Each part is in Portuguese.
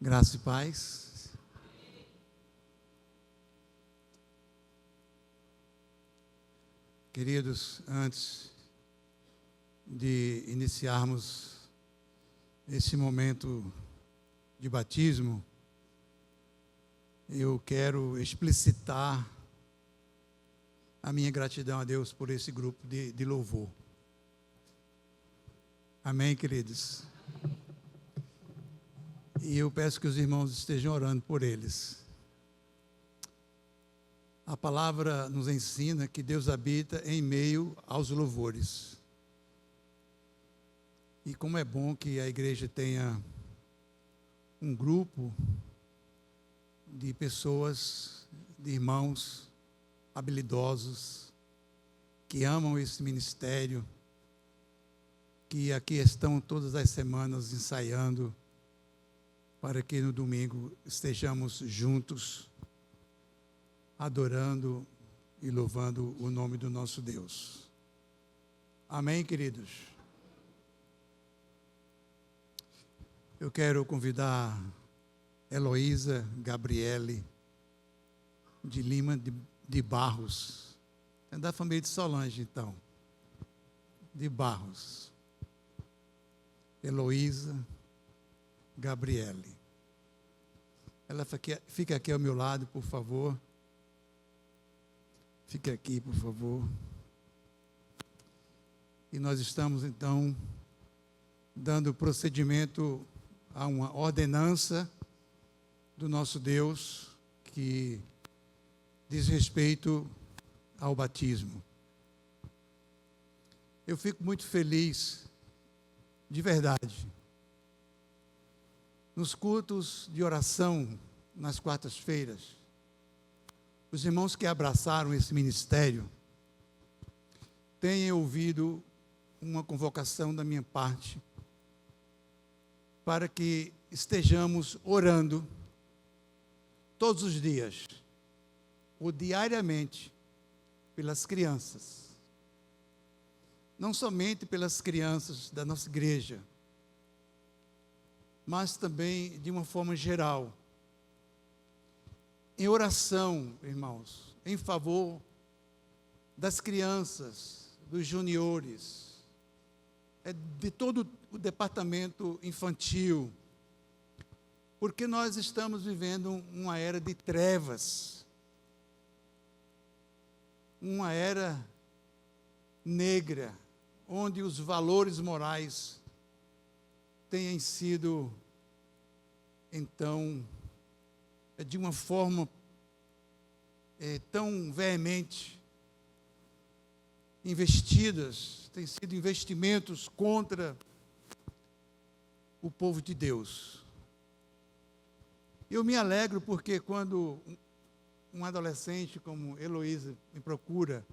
Graça e paz. Queridos, antes de iniciarmos esse momento de batismo, eu quero explicitar a minha gratidão a Deus por esse grupo de louvor. Amém, queridos? E eu peço que os irmãos estejam orando por eles. A palavra nos ensina que Deus habita em meio aos louvores. E como é bom que a igreja tenha um grupo de pessoas, de irmãos habilidosos, que amam esse ministério, que aqui estão todas as semanas ensaiando, para que no domingo estejamos juntos, adorando e louvando o nome do nosso Deus. Amém, queridos? Eu quero convidar Heloísa Gabriele de Lima de Barros. É da família de Solange, então. De Barros. Heloísa Gabriele. Ela fica aqui ao meu lado, por favor. Fique aqui, por favor. E nós estamos, então, dando procedimento a uma ordenança do nosso Deus que diz respeito ao batismo. Eu fico muito feliz, de verdade. Nos cultos de oração, nas quartas-feiras, os irmãos que abraçaram esse ministério têm ouvido uma convocação da minha parte para que estejamos orando todos os dias, ou diariamente, pelas crianças. Não somente pelas crianças da nossa igreja, mas também de uma forma geral. Em oração, irmãos, em favor das crianças, dos juniores, de todo o departamento infantil, porque nós estamos vivendo uma era de trevas, uma era negra, onde os valores morais têm sido, então, de uma forma tão veemente investidas, têm sido investimentos contra o povo de Deus. Eu me alegro porque quando um adolescente como Heloísa me procura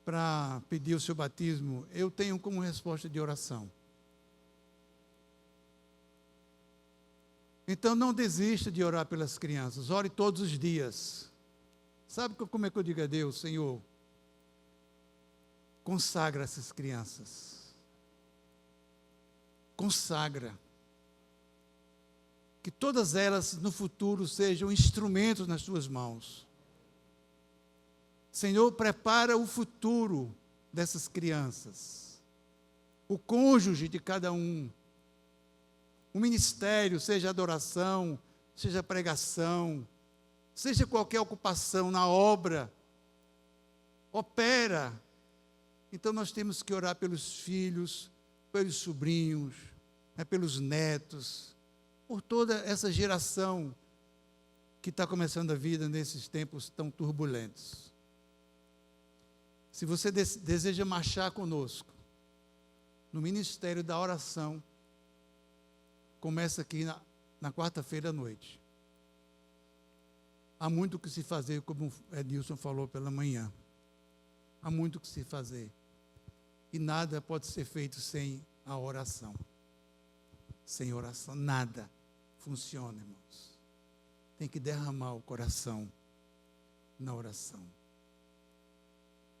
para pedir o seu batismo, eu tenho como resposta de oração. Então não desista de orar pelas crianças, ore todos os dias. Sabe como é que eu digo a Deus? Senhor, consagra essas crianças. Consagra. Que todas elas no futuro sejam instrumentos nas tuas mãos. Senhor, prepara o futuro dessas crianças. O cônjuge de cada um. O ministério, seja adoração, seja pregação, seja qualquer ocupação na obra, opera. Então nós temos que orar pelos filhos, pelos sobrinhos, pelos netos, por toda essa geração que está começando a vida nesses tempos tão turbulentos. Se você deseja marchar conosco no ministério da oração, começa aqui na quarta-feira à noite. Há muito o que se fazer, como Edilson falou pela manhã. Há muito o que se fazer. E nada pode ser feito sem a oração. Sem oração, nada funciona, irmãos. Tem que derramar o coração na oração.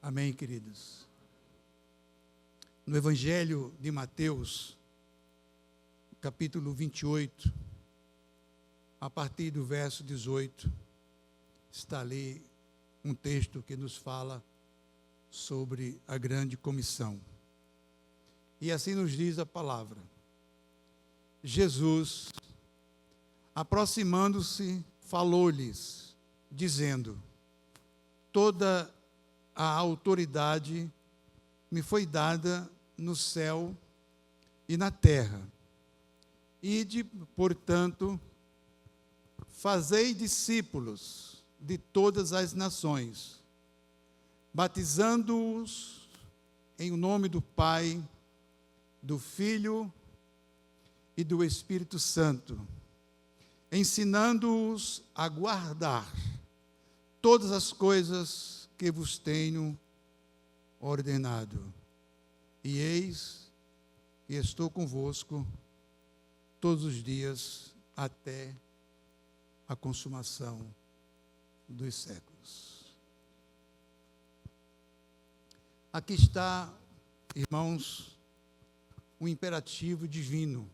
Amém, queridos? No Evangelho de Mateus, capítulo 28, a partir do verso 18, está ali um texto que nos fala sobre a grande comissão. E assim nos diz a palavra. Jesus, aproximando-se, falou-lhes, dizendo: toda a autoridade me foi dada no céu e na terra. Ide, portanto, fazei discípulos de todas as nações, batizando-os em nome do Pai, do Filho e do Espírito Santo, ensinando-os a guardar todas as coisas que vos tenho ordenado. E eis que estou convosco todos os dias até a consumação dos séculos. Aqui está, irmãos, um imperativo divino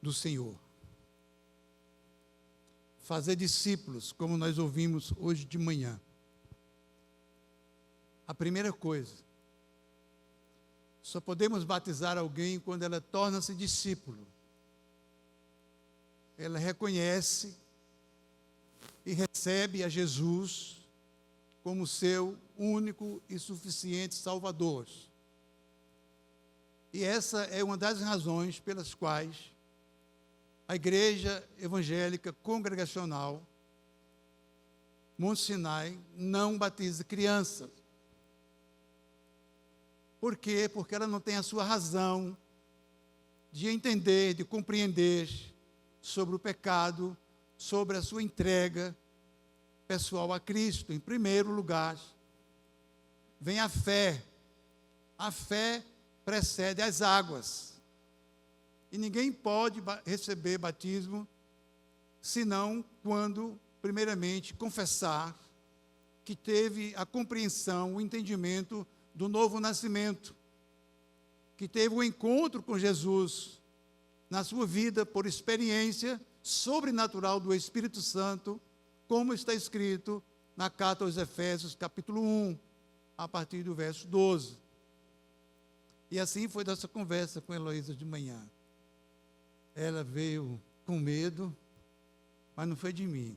do Senhor. Fazer discípulos, como nós ouvimos hoje de manhã. A primeira coisa, só podemos batizar alguém quando ela torna-se discípulo. Ela reconhece e recebe a Jesus como seu único e suficiente Salvador. E essa é uma das razões pelas quais a Igreja Evangélica Congregacional Monte Sinai não batiza crianças. Por quê? Porque ela não tem a sua razão de entender, de compreender sobre o pecado, sobre a sua entrega pessoal a Cristo. Em primeiro lugar, vem a fé. A fé precede as águas. E ninguém pode receber batismo senão quando, primeiramente, confessar que teve a compreensão, o entendimento do novo nascimento, que teve o encontro com Jesus na sua vida por experiência sobrenatural do Espírito Santo, como está escrito na carta aos Efésios, capítulo 1, a partir do verso 12. E assim foi nossa conversa com Heloísa de manhã. Ela veio com medo, mas não foi de mim.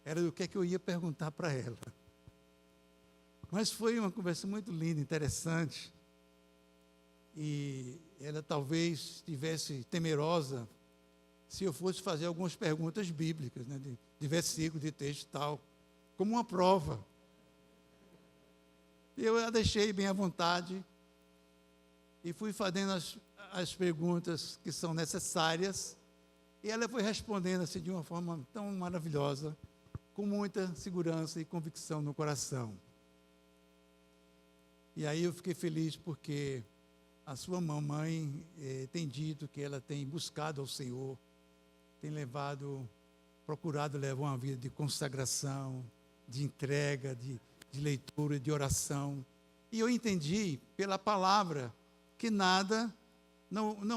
Era do que é que eu ia perguntar para ela. Mas foi uma conversa muito linda, interessante. E ela talvez estivesse temerosa se eu fosse fazer algumas perguntas bíblicas, né, de versículo, de texto e tal, como uma prova. Eu a deixei bem à vontade e fui fazendo as perguntas que são necessárias, e ela foi respondendo assim de uma forma tão maravilhosa, com muita segurança e convicção no coração. E aí eu fiquei feliz porque a sua mamãe tem dito que ela tem buscado ao Senhor, tem procurado levar uma vida de consagração, de entrega, de leitura, de oração. E eu entendi pela palavra que não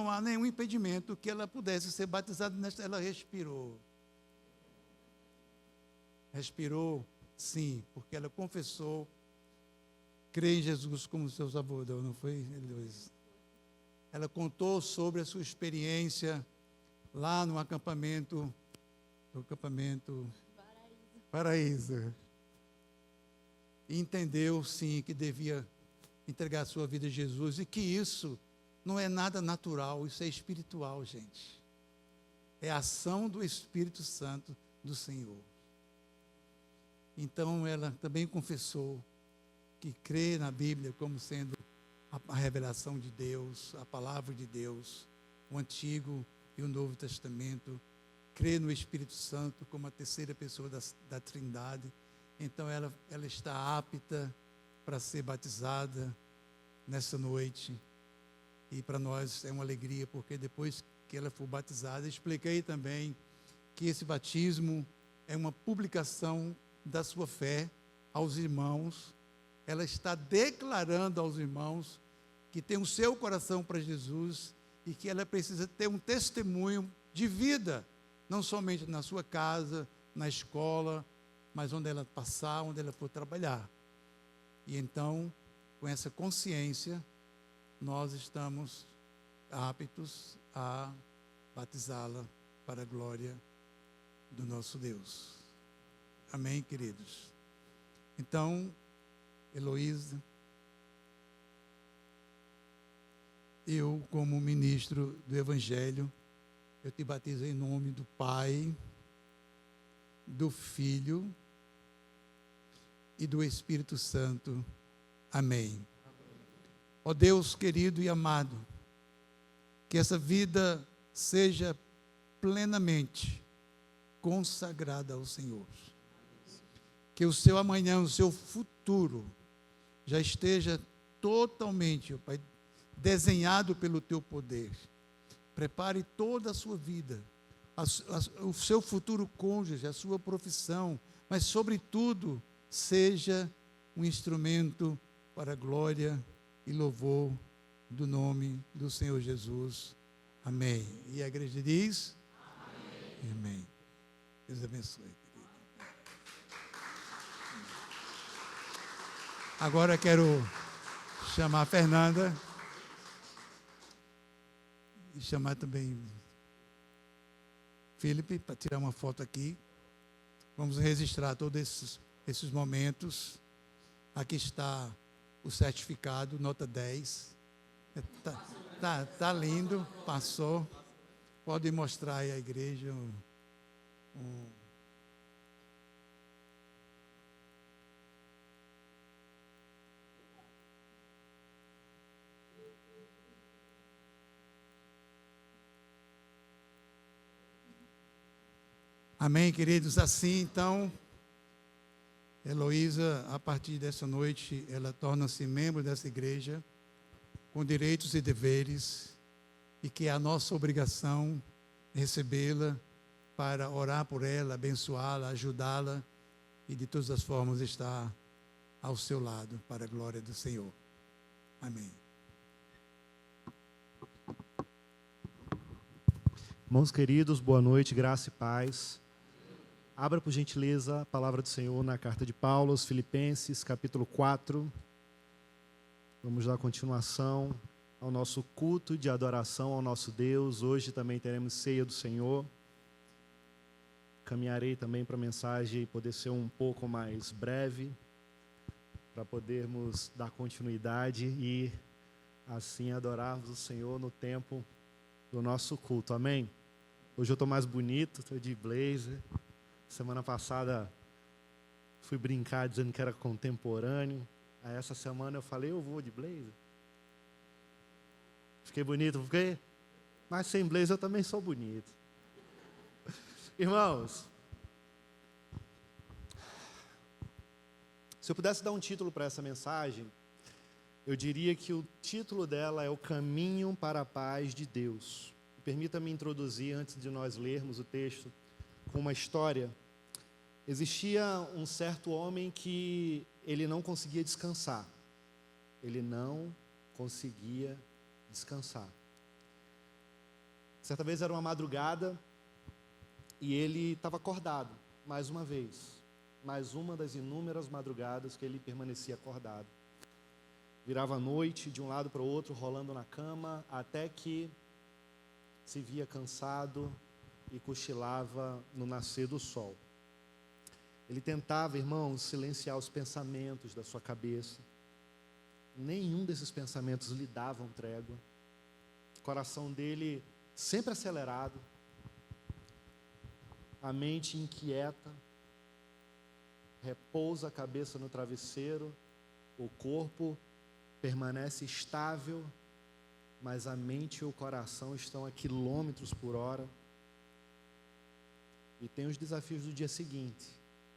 há nenhum impedimento que ela pudesse ser batizada. Ela respirou. Respirou, sim, porque ela confessou, crê em Jesus como seu Salvador, não foi, Heloísa? Ela contou sobre a sua experiência lá no acampamento Paraíso. E entendeu, sim, que devia entregar a sua vida a Jesus, e que isso não é nada natural, isso é espiritual, gente. É a ação do Espírito Santo do Senhor. Então, ela também confessou que crê na Bíblia como sendo a revelação de Deus, a palavra de Deus, o Antigo e o Novo Testamento, crê no Espírito Santo como a terceira pessoa da Trindade. Então ela está apta para ser batizada nessa noite, e para nós é uma alegria, porque depois que ela for batizada, expliquei também que esse batismo é uma publicação da sua fé aos irmãos. Ela está declarando aos irmãos que tem o seu coração para Jesus e que ela precisa ter um testemunho de vida, não somente na sua casa, na escola, mas onde ela passar, onde ela for trabalhar. E então, com essa consciência, nós estamos aptos a batizá-la para a glória do nosso Deus. Amém, queridos? Então, Heloísa, eu, como ministro do Evangelho, eu te batizo em nome do Pai, do Filho e do Espírito Santo. Amém. Ó Deus querido e amado, que essa vida seja plenamente consagrada ao Senhor. Que o seu amanhã, o seu futuro, já esteja totalmente, ó Pai, desenhado pelo teu poder. Prepare toda a sua vida, o seu futuro cônjuge, a sua profissão, mas, sobretudo, seja um instrumento para a glória e louvor do nome do Senhor Jesus. Amém. E a igreja diz? Amém. Amém. Deus abençoe, querido. Agora quero chamar a Fernanda e chamar também Felipe para tirar uma foto aqui. Vamos registrar todos esses momentos. Aqui está o certificado, nota 10. Tá lindo, passou. Pode mostrar aí à igreja Amém, queridos? Assim, então, Heloísa, a partir dessa noite, ela torna-se membro dessa igreja, com direitos e deveres, e que é a nossa obrigação recebê-la para orar por ela, abençoá-la, ajudá-la e de todas as formas estar ao seu lado para a glória do Senhor. Amém. Irmãos queridos, boa noite, graça e paz. Abra, por gentileza, a palavra do Senhor na carta de Paulo aos Filipenses, capítulo 4. Vamos dar continuação ao nosso culto de adoração ao nosso Deus. Hoje também teremos ceia do Senhor. Caminharei também para a mensagem poder ser um pouco mais breve, para podermos dar continuidade e assim adorarmos o Senhor no tempo do nosso culto. Amém? Hoje eu estou mais bonito, estou de blazer. Semana passada fui brincar dizendo que era contemporâneo. Aí essa semana eu falei, eu vou de blazer. Fiquei bonito, fiquei? Mas sem blazer eu também sou bonito. Irmãos, se eu pudesse dar um título para essa mensagem, eu diria que o título dela é O Caminho para a Paz de Deus. Permita-me introduzir, antes de nós lermos o texto, com uma história. Existia um certo homem que ele não conseguia descansar. Ele não conseguia descansar. Certa vez era uma madrugada e ele estava acordado, mais uma vez. Mais uma das inúmeras madrugadas que ele permanecia acordado. Virava a noite de um lado para o outro, rolando na cama, até que se via cansado e cochilava no nascer do sol. Ele tentava, irmãos, silenciar os pensamentos da sua cabeça. Nenhum desses pensamentos lhe davam trégua. O coração dele sempre acelerado, a mente inquieta, repousa a cabeça no travesseiro, o corpo permanece estável, mas a mente e o coração estão a quilômetros por hora. E tem os desafios do dia seguinte,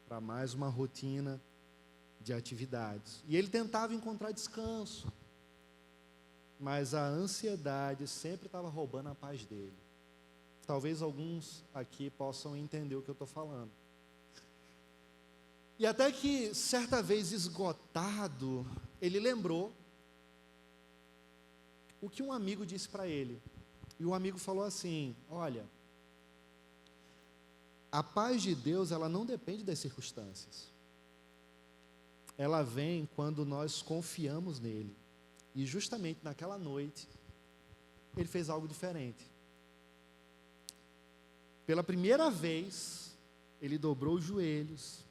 para mais uma rotina de atividades. E ele tentava encontrar descanso, mas a ansiedade sempre estava roubando a paz dele. Talvez alguns aqui possam entender o que eu estou falando. E até que, certa vez esgotado, ele lembrou o que um amigo disse para ele. E o amigo falou assim: olha, A paz de Deus, ela não depende das circunstâncias. Ela vem quando nós confiamos nele. E justamente naquela noite, ele fez algo diferente. Pela primeira vez, ele dobrou os joelhos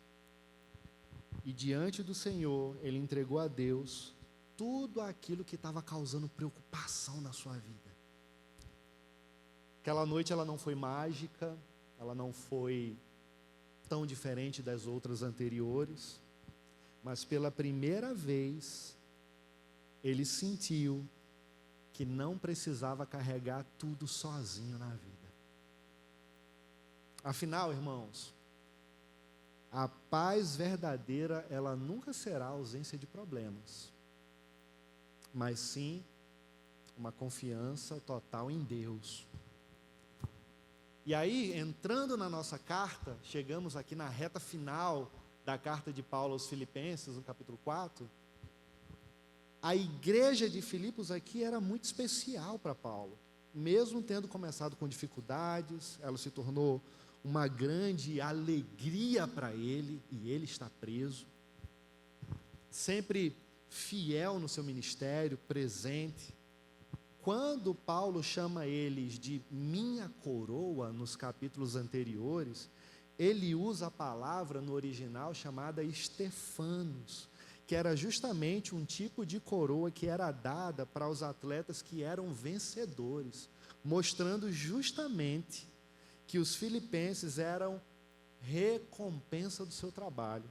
e diante do Senhor, ele entregou a Deus tudo aquilo que estava causando preocupação na sua vida. Aquela noite ela não foi mágica, ela não foi tão diferente das outras anteriores, mas pela primeira vez, ele sentiu que não precisava carregar tudo sozinho na vida. Afinal, irmãos, a paz verdadeira, ela nunca será ausência de problemas, mas sim uma confiança total em Deus. E aí, entrando na nossa carta, chegamos aqui na reta final da carta de Paulo aos Filipenses, no capítulo 4, a igreja de Filipos aqui era muito especial para Paulo. Mesmo tendo começado com dificuldades, ela se tornou uma grande alegria para ele, e ele está preso, sempre fiel no seu ministério, presente. Quando Paulo chama eles de minha coroa, nos capítulos anteriores, ele usa a palavra no original chamada Estefanos, que era justamente um tipo de coroa que era dada para os atletas que eram vencedores, mostrando justamente que os filipenses eram recompensa do seu trabalho.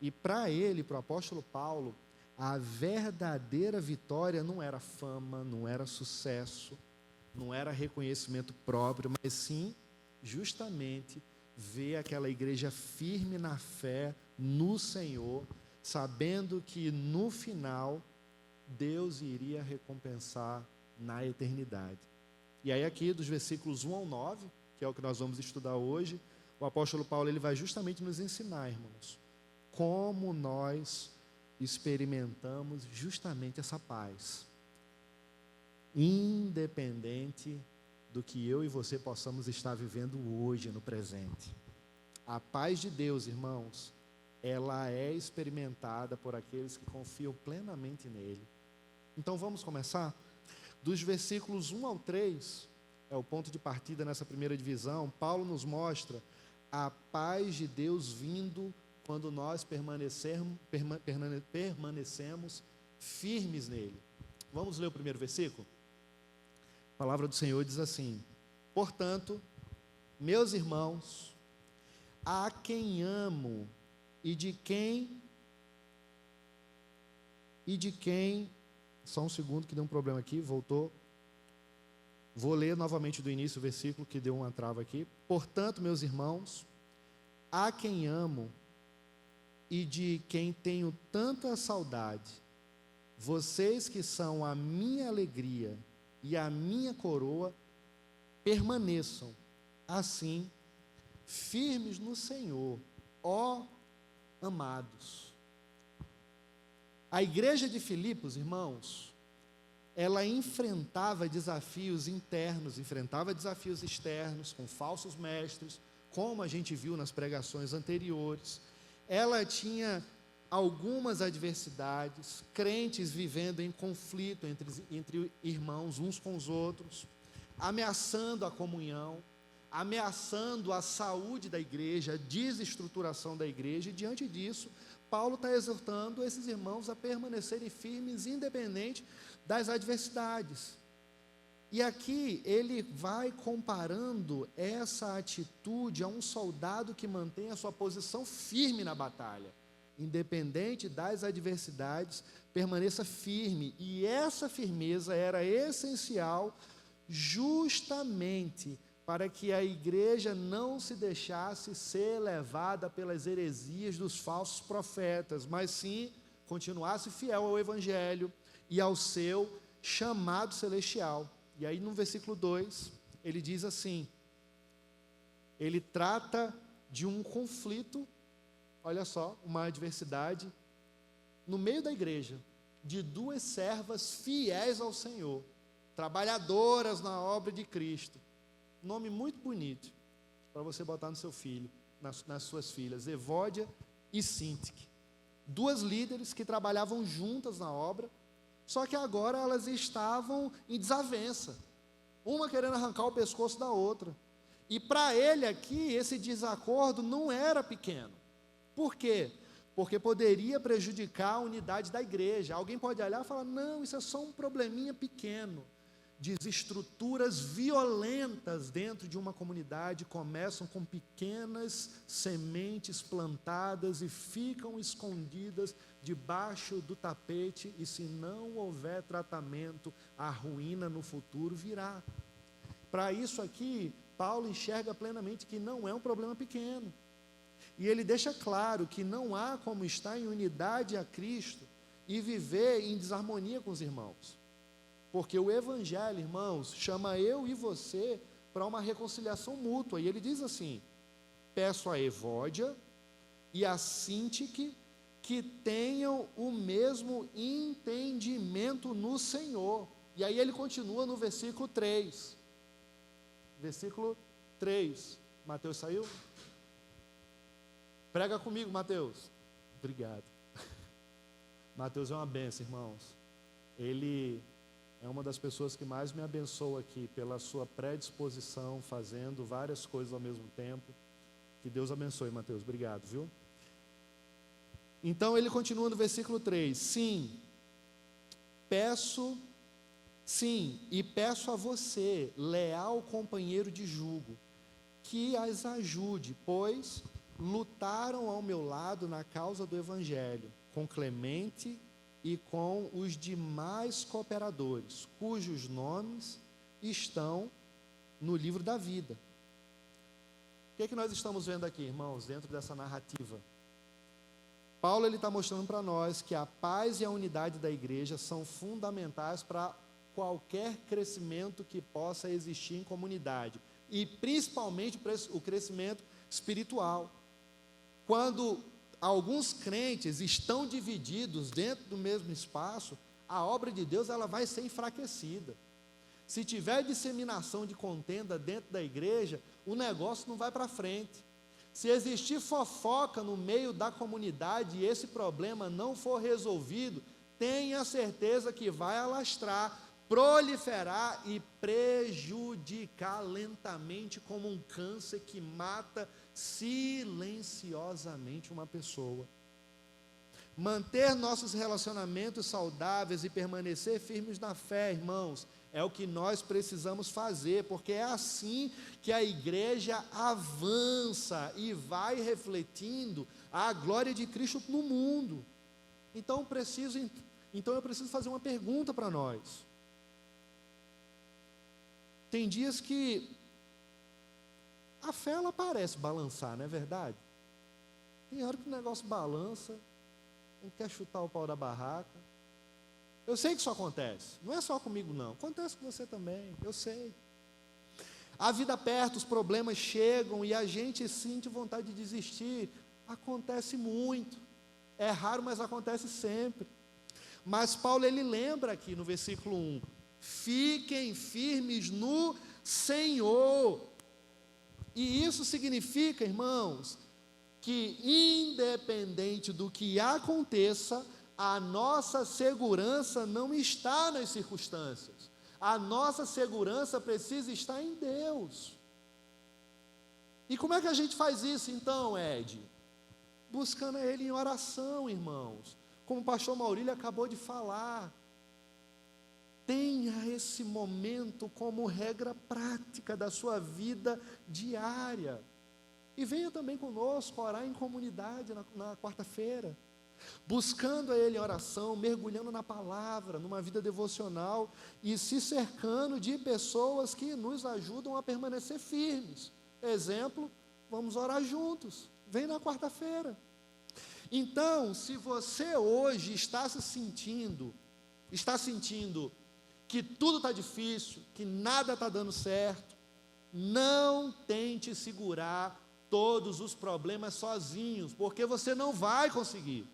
E para ele, para o apóstolo Paulo, a verdadeira vitória não era fama, não era sucesso, não era reconhecimento próprio, mas sim, justamente, ver aquela igreja firme na fé, no Senhor, sabendo que no final, Deus iria recompensar na eternidade. E aí aqui, dos versículos 1 ao 9, que é o que nós vamos estudar hoje, o apóstolo Paulo ele vai justamente nos ensinar, irmãos, como nós experimentamos justamente essa paz, independente do que eu e você possamos estar vivendo hoje, no presente. A paz de Deus, irmãos, ela é experimentada por aqueles que confiam plenamente nele. Então vamos começar? Dos versículos 1 ao 3, é o ponto de partida nessa primeira divisão. Paulo nos mostra a paz de Deus vindo quando nós permanecemos firmes nele. Vamos ler o primeiro versículo? A palavra do Senhor diz assim: portanto, meus irmãos, a quem amo e de quem, só um segundo que deu um problema aqui, voltou. Vou ler novamente do início o versículo que deu uma trava aqui. Portanto, meus irmãos, a quem amo e de quem tenho tanta saudade, vocês que são a minha alegria e a minha coroa, permaneçam assim, firmes no Senhor, ó amados. A igreja de Filipos, irmãos, ela enfrentava desafios internos, enfrentava desafios externos, com falsos mestres, como a gente viu nas pregações anteriores. Ela tinha algumas adversidades, crentes vivendo em conflito entre irmãos uns com os outros, ameaçando a comunhão, ameaçando a saúde da igreja, a desestruturação da igreja, e diante disso, Paulo está exortando esses irmãos a permanecerem firmes, independente das adversidades. E aqui ele vai comparando essa atitude a um soldado que mantém a sua posição firme na batalha. Independente das adversidades, permaneça firme. E essa firmeza era essencial justamente para que a igreja não se deixasse ser levada pelas heresias dos falsos profetas, mas sim continuasse fiel ao evangelho e ao seu chamado celestial. E aí no versículo 2, ele diz assim, ele trata de um conflito, olha só, uma adversidade, no meio da igreja, de duas servas fiéis ao Senhor, trabalhadoras na obra de Cristo. Nome muito bonito. para você botar no seu filho, nas suas filhas, Evódia e Sintique. 2 líderes que trabalhavam juntas na obra, só que agora elas estavam em desavença, uma querendo arrancar o pescoço da outra. E para ele aqui, esse desacordo não era pequeno. Por quê? Porque poderia prejudicar a unidade da igreja. Alguém pode olhar e falar, não, isso é só um probleminha pequeno. Desestruturas violentas dentro de uma comunidade começam com pequenas sementes plantadas e ficam escondidas debaixo do tapete, e se não houver tratamento, a ruína no futuro virá. Para isso aqui, Paulo enxerga plenamente que não é um problema pequeno. E ele deixa claro que não há como estar em unidade a Cristo e viver em desarmonia com os irmãos. Porque o Evangelho, irmãos, chama eu e você para uma reconciliação mútua. E ele diz assim, peço a Evódia e a Sintique que tenham o mesmo entendimento no Senhor. E aí ele continua no versículo 3. Versículo 3. Mateus saiu? Prega comigo, Mateus. Obrigado. Mateus é uma bênção, irmãos. Ele é uma das pessoas que mais me abençoa aqui, pela sua predisposição, fazendo várias coisas ao mesmo tempo. Que Deus abençoe, Mateus. Obrigado, viu? Então ele continua no versículo 3. Sim, e peço a você, leal companheiro de jugo, que as ajude, pois lutaram ao meu lado na causa do Evangelho, com Clemente e com os demais cooperadores, cujos nomes estão no livro da vida. O que é que nós estamos vendo aqui, irmãos, dentro dessa narrativa? Paulo está mostrando para nós que a paz e a unidade da igreja são fundamentais para qualquer crescimento que possa existir em comunidade, e principalmente para o crescimento espiritual. Quando alguns crentes estão divididos dentro do mesmo espaço, a obra de Deus ela vai ser enfraquecida. Se tiver disseminação de contenda dentro da igreja, o negócio não vai para frente. Se existir fofoca no meio da comunidade e esse problema não for resolvido, tenha certeza que vai alastrar, proliferar e prejudicar lentamente, como um câncer que mata silenciosamente uma pessoa. Manter nossos relacionamentos saudáveis e permanecer firmes na fé, irmãos, é o que nós precisamos fazer, porque é assim que a igreja avança e vai refletindo a glória de Cristo no mundo. Então eu preciso fazer uma pergunta para nós. Tem dias que a fé ela parece balançar, não é verdade? Tem hora que o negócio balança, não quer chutar o pau da barraca. Eu sei que isso acontece, não é só comigo não, acontece com você também, eu sei. A vida aperta, os problemas chegam e a gente sente vontade de desistir. Acontece muito, é raro, mas acontece sempre. Mas Paulo ele lembra aqui no versículo 1, fiquem firmes no Senhor. E isso significa, irmãos, que independente do que aconteça, a nossa segurança não está nas circunstâncias. A nossa segurança precisa estar em Deus. E como é que a gente faz isso então, Ed? Buscando Ele em oração, irmãos. Como o pastor Maurílio acabou de falar. Tenha esse momento como regra prática da sua vida diária. E venha também conosco orar em comunidade na quarta-feira. Buscando a Ele em oração, mergulhando na palavra, numa vida devocional e se cercando de pessoas que nos ajudam a permanecer firmes. Exemplo, vamos orar juntos. Vem na quarta-feira. Então, se você hoje está sentindo que tudo está difícil, que nada está dando certo, não tente segurar todos os problemas sozinhos, porque você não vai conseguir.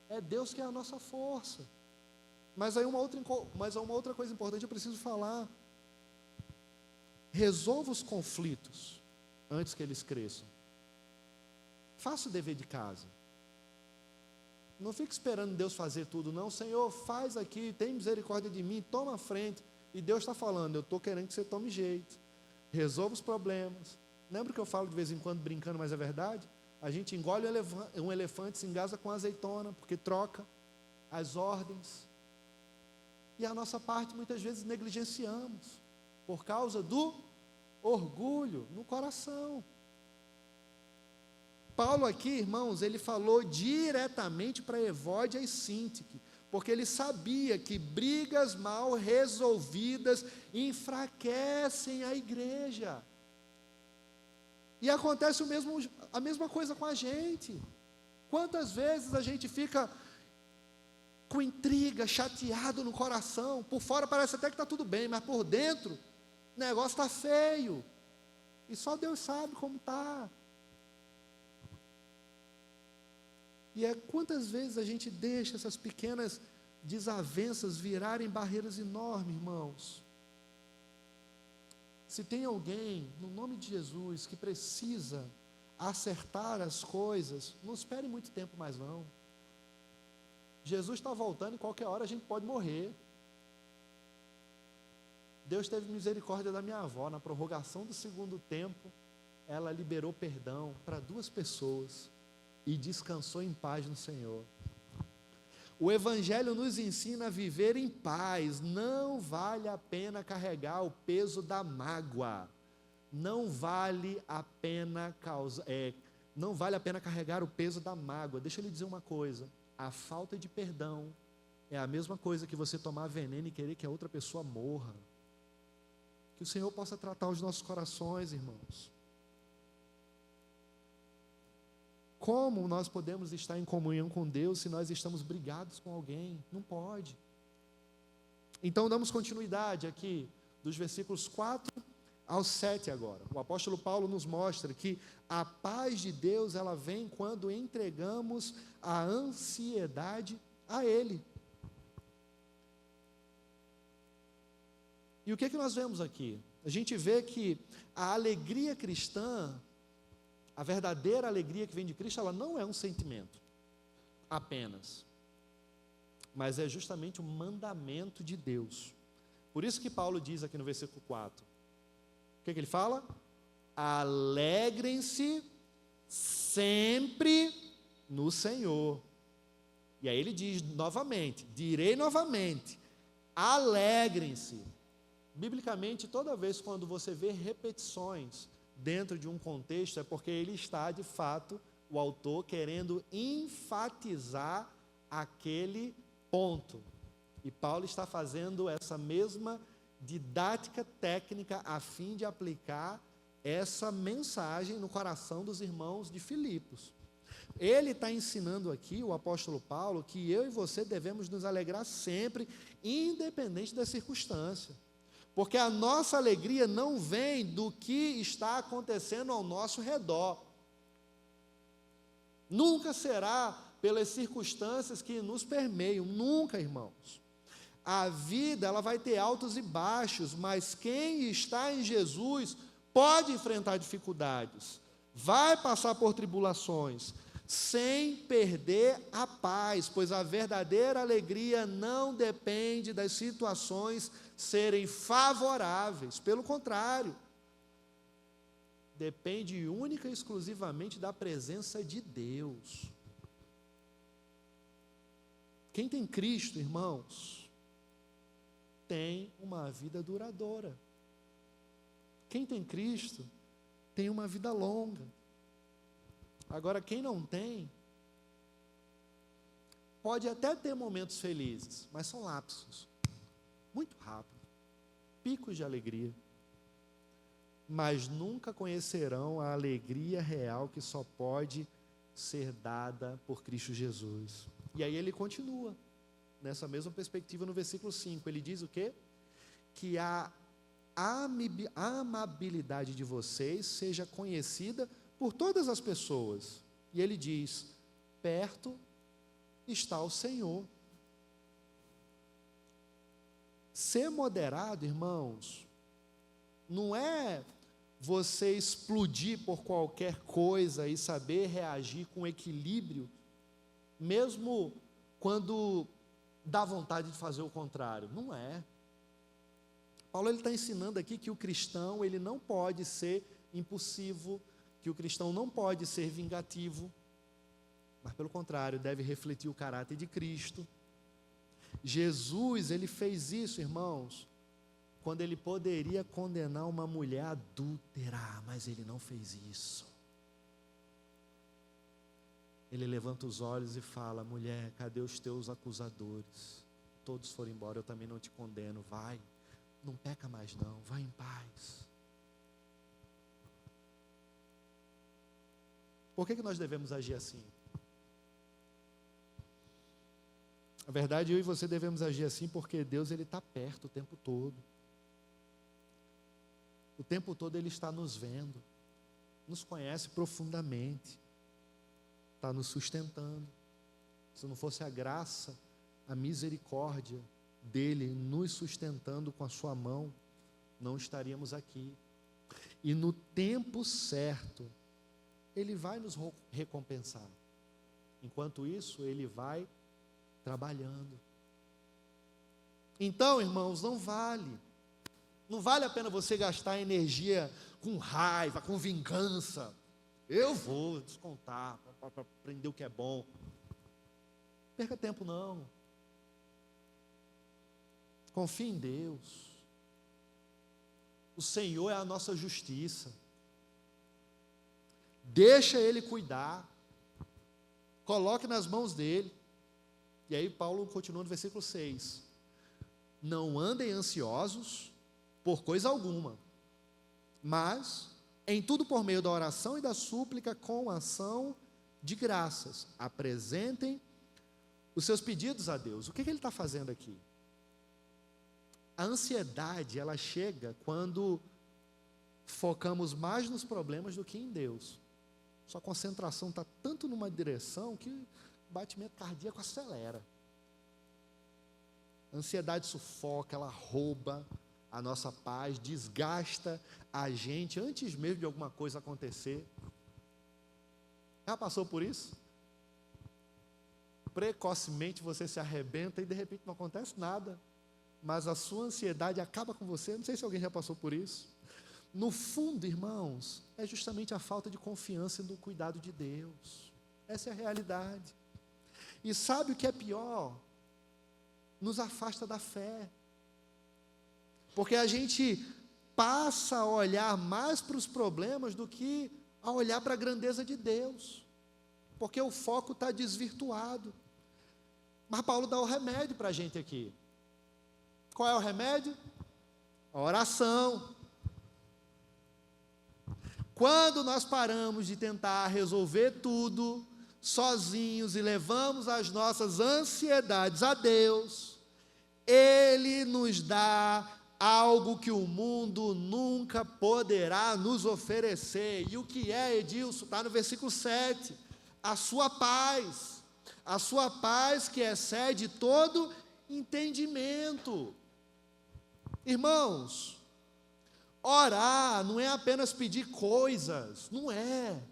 É Deus que é a nossa força. Mas aí uma outra coisa importante eu preciso falar. Resolva os conflitos antes que eles cresçam. Faça o dever de casa. Não fique esperando Deus fazer tudo, não. Senhor, faz aqui, tem misericórdia de mim, toma a frente. E Deus está falando, eu estou querendo que você tome jeito. Resolva os problemas. Lembra que eu falo de vez em quando brincando, mas é verdade? A gente engole um elefante, se engasa com azeitona, porque troca as ordens. E a nossa parte muitas vezes negligenciamos, por causa do orgulho no coração. Paulo aqui, irmãos, ele falou diretamente para Evódia e Síntique, porque ele sabia que brigas mal resolvidas enfraquecem a igreja. E acontece a mesma coisa com a gente. Quantas vezes a gente fica com intriga, chateado no coração, por fora parece até que está tudo bem, mas por dentro o negócio está feio, e só Deus sabe como está. E quantas vezes a gente deixa essas pequenas desavenças virarem barreiras enormes, irmãos. Se tem alguém, no nome de Jesus, que precisa acertar as coisas, não espere muito tempo mais não. Jesus está voltando e qualquer hora a gente pode morrer. Deus teve misericórdia da minha avó, na prorrogação do segundo tempo, ela liberou perdão para 2 pessoas e descansou em paz no Senhor. O Evangelho nos ensina a viver em paz. Não vale a pena carregar o peso da mágoa. Não vale a pena carregar o peso da mágoa. Deixa eu lhe dizer uma coisa. A falta de perdão é a mesma coisa que você tomar veneno e querer que a outra pessoa morra. Que o Senhor possa tratar os nossos corações, irmãos. Como nós podemos estar em comunhão com Deus se nós estamos brigados com alguém? Não pode. Então damos continuidade aqui, dos versículos 4 ao 7 agora. O apóstolo Paulo nos mostra que a paz de Deus, ela vem quando entregamos a ansiedade a Ele. E o que nós vemos aqui? A gente vê que a alegria cristã, a verdadeira alegria que vem de Cristo, ela não é um sentimento apenas, mas é justamente o mandamento de Deus. Por isso que Paulo diz aqui no versículo 4, o que ele fala? Alegrem-se sempre no Senhor. E aí ele diz novamente, direi novamente, alegrem-se. Biblicamente, toda vez quando você vê repetições dentro de um contexto, é porque ele está, de fato, o autor querendo enfatizar aquele ponto. E Paulo está fazendo essa mesma didática técnica a fim de aplicar essa mensagem no coração dos irmãos de Filipos. Ele está ensinando aqui, o apóstolo Paulo, que eu e você devemos nos alegrar sempre, independente da circunstância. Porque a nossa alegria não vem do que está acontecendo ao nosso redor. Nunca será pelas circunstâncias que nos permeiam, nunca, irmãos. A vida, ela vai ter altos e baixos, mas quem está em Jesus pode enfrentar dificuldades, vai passar por tribulações, sem perder a paz, pois a verdadeira alegria não depende das situações serem favoráveis, pelo contrário, depende única e exclusivamente da presença de Deus. Quem tem Cristo, irmãos, tem uma vida duradoura. Quem tem Cristo tem uma vida longa. Agora, quem não tem, pode até ter momentos felizes, mas são lapsos, muito rápido, picos de alegria, mas nunca conhecerão a alegria real que só pode ser dada por Cristo Jesus. E aí ele continua, nessa mesma perspectiva no versículo 5, ele diz o quê? Que a amabilidade de vocês seja conhecida por todas as pessoas. E ele diz, perto está o Senhor. Ser moderado, irmãos, não é você explodir por qualquer coisa e saber reagir com equilíbrio, mesmo quando dá vontade de fazer o contrário. Não é. Paulo está ensinando aqui que o cristão ele não pode ser impulsivo, que o cristão não pode ser vingativo, mas pelo contrário, deve refletir o caráter de Cristo. Jesus, ele fez isso, irmãos, quando ele poderia condenar uma mulher adúltera, mas ele não fez isso. Ele levanta os olhos e fala: mulher, cadê os teus acusadores? Todos foram embora, eu também não te condeno, vai, não peca mais não, vai em paz. Por que nós devemos agir assim? Na verdade, eu e você devemos agir assim porque Deus ele está perto o tempo todo. O tempo todo Ele está nos vendo, nos conhece profundamente, está nos sustentando. Se não fosse a graça, a misericórdia dEle nos sustentando com a sua mão, não estaríamos aqui. E no tempo certo, Ele vai nos recompensar. Enquanto isso, Ele vai trabalhando. Então, irmãos, não vale a pena você gastar energia com raiva, com vingança. Eu vou descontar para aprender o que é bom. Perca tempo não. Confie em Deus. O Senhor é a nossa justiça. Deixa Ele cuidar. Coloque nas mãos dEle. E aí Paulo continua no versículo 6. Não andem ansiosos por coisa alguma, mas em tudo por meio da oração e da súplica com ação de graças, apresentem os seus pedidos a Deus. O que ele está fazendo aqui? A ansiedade, ela chega quando focamos mais nos problemas do que em Deus. Sua concentração está tanto numa direção que o batimento cardíaco acelera. A ansiedade sufoca, ela rouba a nossa paz, desgasta a gente antes mesmo de alguma coisa acontecer. Já passou por isso? Precocemente você se arrebenta e de repente não acontece nada, mas a sua ansiedade acaba com você. Não sei se alguém já passou por isso. No fundo, irmãos, é justamente a falta de confiança e do cuidado de Deus. Essa é a realidade. E sabe o que é pior? Nos afasta da fé. Porque a gente passa a olhar mais para os problemas do que a olhar para a grandeza de Deus. Porque o foco está desvirtuado. Mas Paulo dá o remédio para a gente aqui. Qual é o remédio? A oração. Quando nós paramos de tentar resolver tudo sozinhos e levamos as nossas ansiedades a Deus, Ele nos dá algo que o mundo nunca poderá nos oferecer. E o que é, Edilson? Está no versículo 7. A sua paz que excede todo entendimento. Irmãos, orar não é apenas pedir coisas, não é.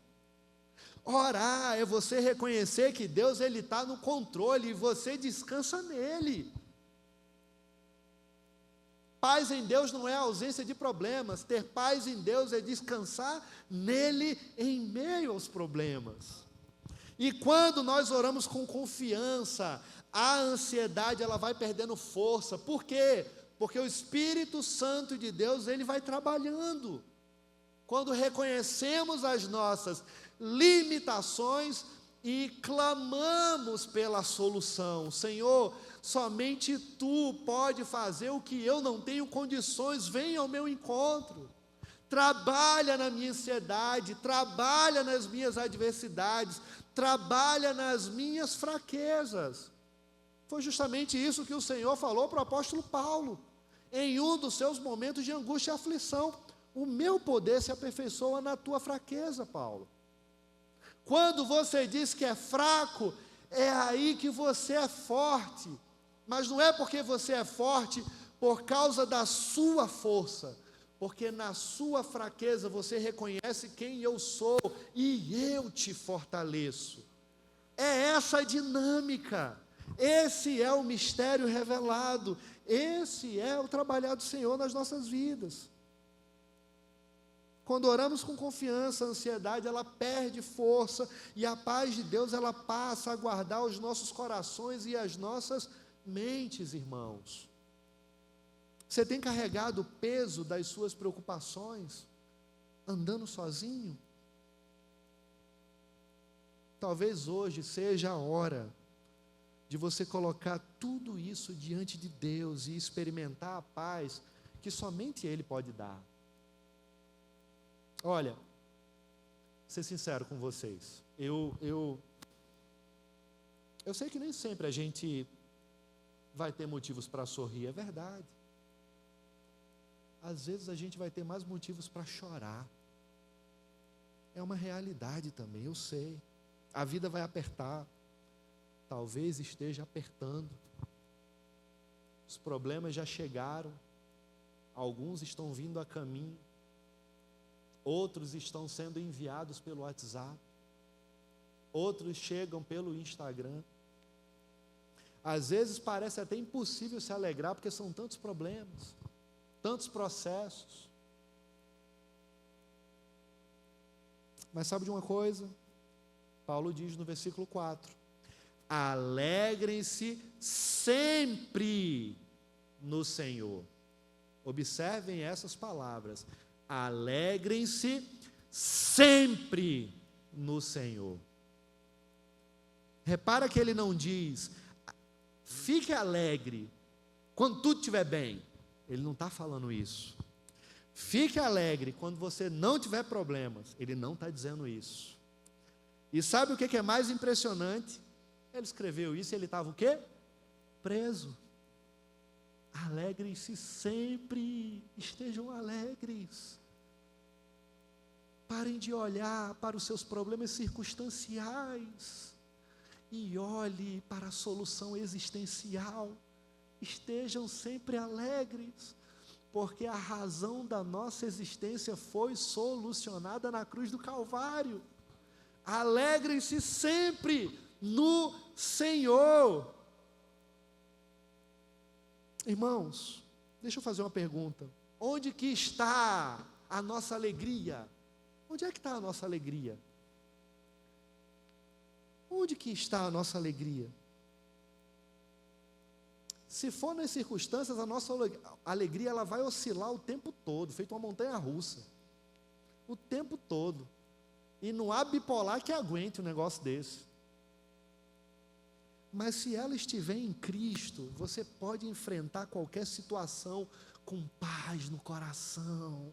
Orar é você reconhecer que Deus ele está no controle e você descansa nele. Paz em Deus não é ausência de problemas. Ter paz em Deus é descansar nele em meio aos problemas. E quando nós oramos com confiança, a ansiedade ela vai perdendo força. Por quê? Porque o Espírito Santo de Deus ele vai trabalhando. Quando reconhecemos as nossas limitações e clamamos pela solução. Senhor, somente Tu pode fazer o que eu não tenho condições, vem ao meu encontro. Trabalha na minha ansiedade, trabalha nas minhas adversidades, trabalha nas minhas fraquezas. Foi justamente isso que o Senhor falou para o apóstolo Paulo, em um dos seus momentos de angústia e aflição. O meu poder se aperfeiçoa na tua fraqueza, Paulo. Quando você diz que é fraco, é aí que você é forte. Mas não é porque você é forte por causa da sua força. porque na sua fraqueza você reconhece quem eu sou e eu te fortaleço. É essa a dinâmica, esse é o mistério revelado, esse é o trabalhar do Senhor nas nossas vidas. Quando oramos com confiança, a ansiedade ela perde força e a paz de Deus ela passa a guardar os nossos corações e as nossas mentes, irmãos. Você tem carregado o peso das suas preocupações, andando sozinho? Talvez hoje seja a hora de você colocar tudo isso diante de Deus e experimentar a paz que somente Ele pode dar. Olha, vou ser sincero com vocês, eu sei que nem sempre a gente vai ter motivos para sorrir, é verdade. Às vezes a gente vai ter mais motivos para chorar. É uma realidade também, eu sei. A vida vai apertar. Talvez esteja apertando. Os problemas já chegaram. Alguns estão vindo a caminho. Outros estão sendo enviados pelo WhatsApp. Outros chegam pelo Instagram. Às vezes parece até impossível se alegrar, porque são tantos problemas, tantos processos. Mas sabe de uma coisa? Paulo diz no versículo 4: alegrem-se sempre no Senhor. Observem essas palavras: alegrem-se sempre no Senhor. Repara que ele não diz, fique alegre quando tudo estiver bem. Ele não está falando isso. Fique alegre quando você não tiver problemas. Ele não está dizendo isso. E sabe o que é mais impressionante? Ele escreveu isso e ele estava o quê? Preso. Alegrem-se sempre, estejam alegres. Parem de olhar para os seus problemas circunstanciais e olhe para a solução existencial. Estejam sempre alegres, porque a razão da nossa existência foi solucionada na cruz do Calvário. Alegrem-se sempre no Senhor. Irmãos, deixa eu fazer uma pergunta. Onde que está a nossa alegria? Onde é que está a nossa alegria? Onde que está a nossa alegria? Se for nas circunstâncias, a nossa alegria ela vai oscilar o tempo todo, feito uma montanha russa. O tempo todo. E não há bipolar que aguente um negócio desse. Mas se ela estiver em Cristo, você pode enfrentar qualquer situação com paz no coração.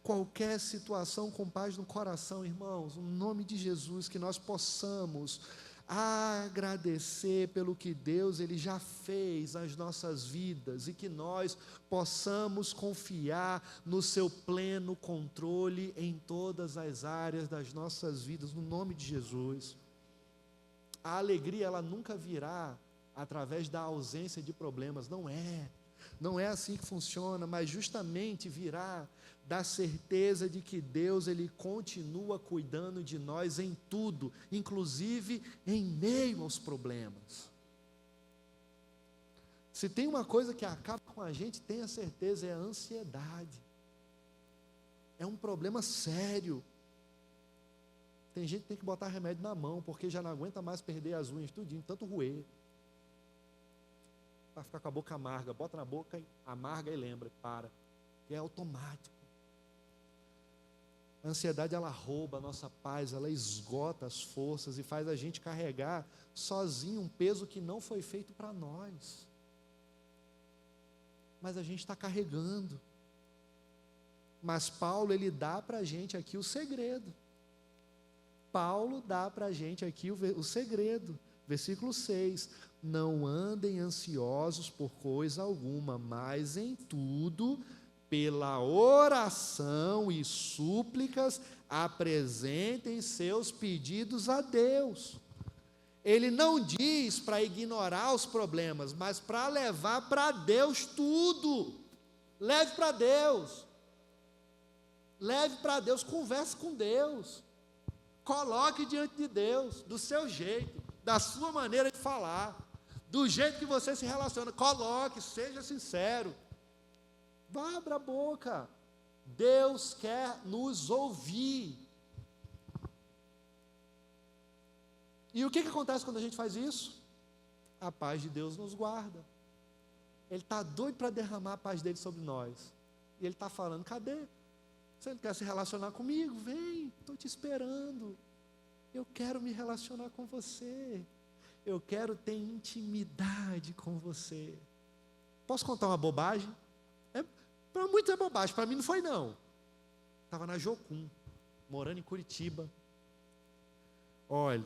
Qualquer situação com paz no coração, irmãos, no nome de Jesus, que nós possamos agradecer pelo que Deus ele já fez nas nossas vidas e que nós possamos confiar no seu pleno controle em todas as áreas das nossas vidas, no nome de Jesus. A alegria ela nunca virá através da ausência de problemas, não é assim que funciona, mas justamente virá da certeza de que Deus ele continua cuidando de nós em tudo, inclusive em meio aos problemas. Se tem uma coisa que acaba com a gente, tenha certeza, é a ansiedade. É um problema sério. Tem gente que tem que botar remédio na mão, porque já não aguenta mais perder as unhas, tudinho, tanto roer. Para ficar com a boca amarga, bota na boca, amarga e lembra, para. Que é automático. A ansiedade, ela rouba a nossa paz, ela esgota as forças e faz a gente carregar sozinho um peso que não foi feito para nós. Mas a gente está carregando. Mas Paulo, ele dá para a gente aqui o segredo. Paulo dá para a gente aqui o segredo. Versículo 6. Não andem ansiosos por coisa alguma, mas em tudo, pela oração e súplicas, apresentem seus pedidos a Deus. Ele não diz para ignorar os problemas, mas para levar para Deus tudo. Leve para Deus. leve para Deus, converse com Deus, coloque diante de Deus, do seu jeito, da sua maneira de falar, do jeito que você se relaciona, coloque, seja sincero, abra a boca, Deus quer nos ouvir. E o que acontece quando a gente faz isso? A paz de Deus nos guarda. Ele está doido para derramar a paz dele sobre nós. E ele está falando, cadê? Você não quer se relacionar comigo? Vem, estou te esperando. Eu quero me relacionar com você. Eu quero ter intimidade com você. Posso contar uma bobagem? Para muitos é bobagem, para mim não foi não. Estava na Jocum, morando em Curitiba. Olha,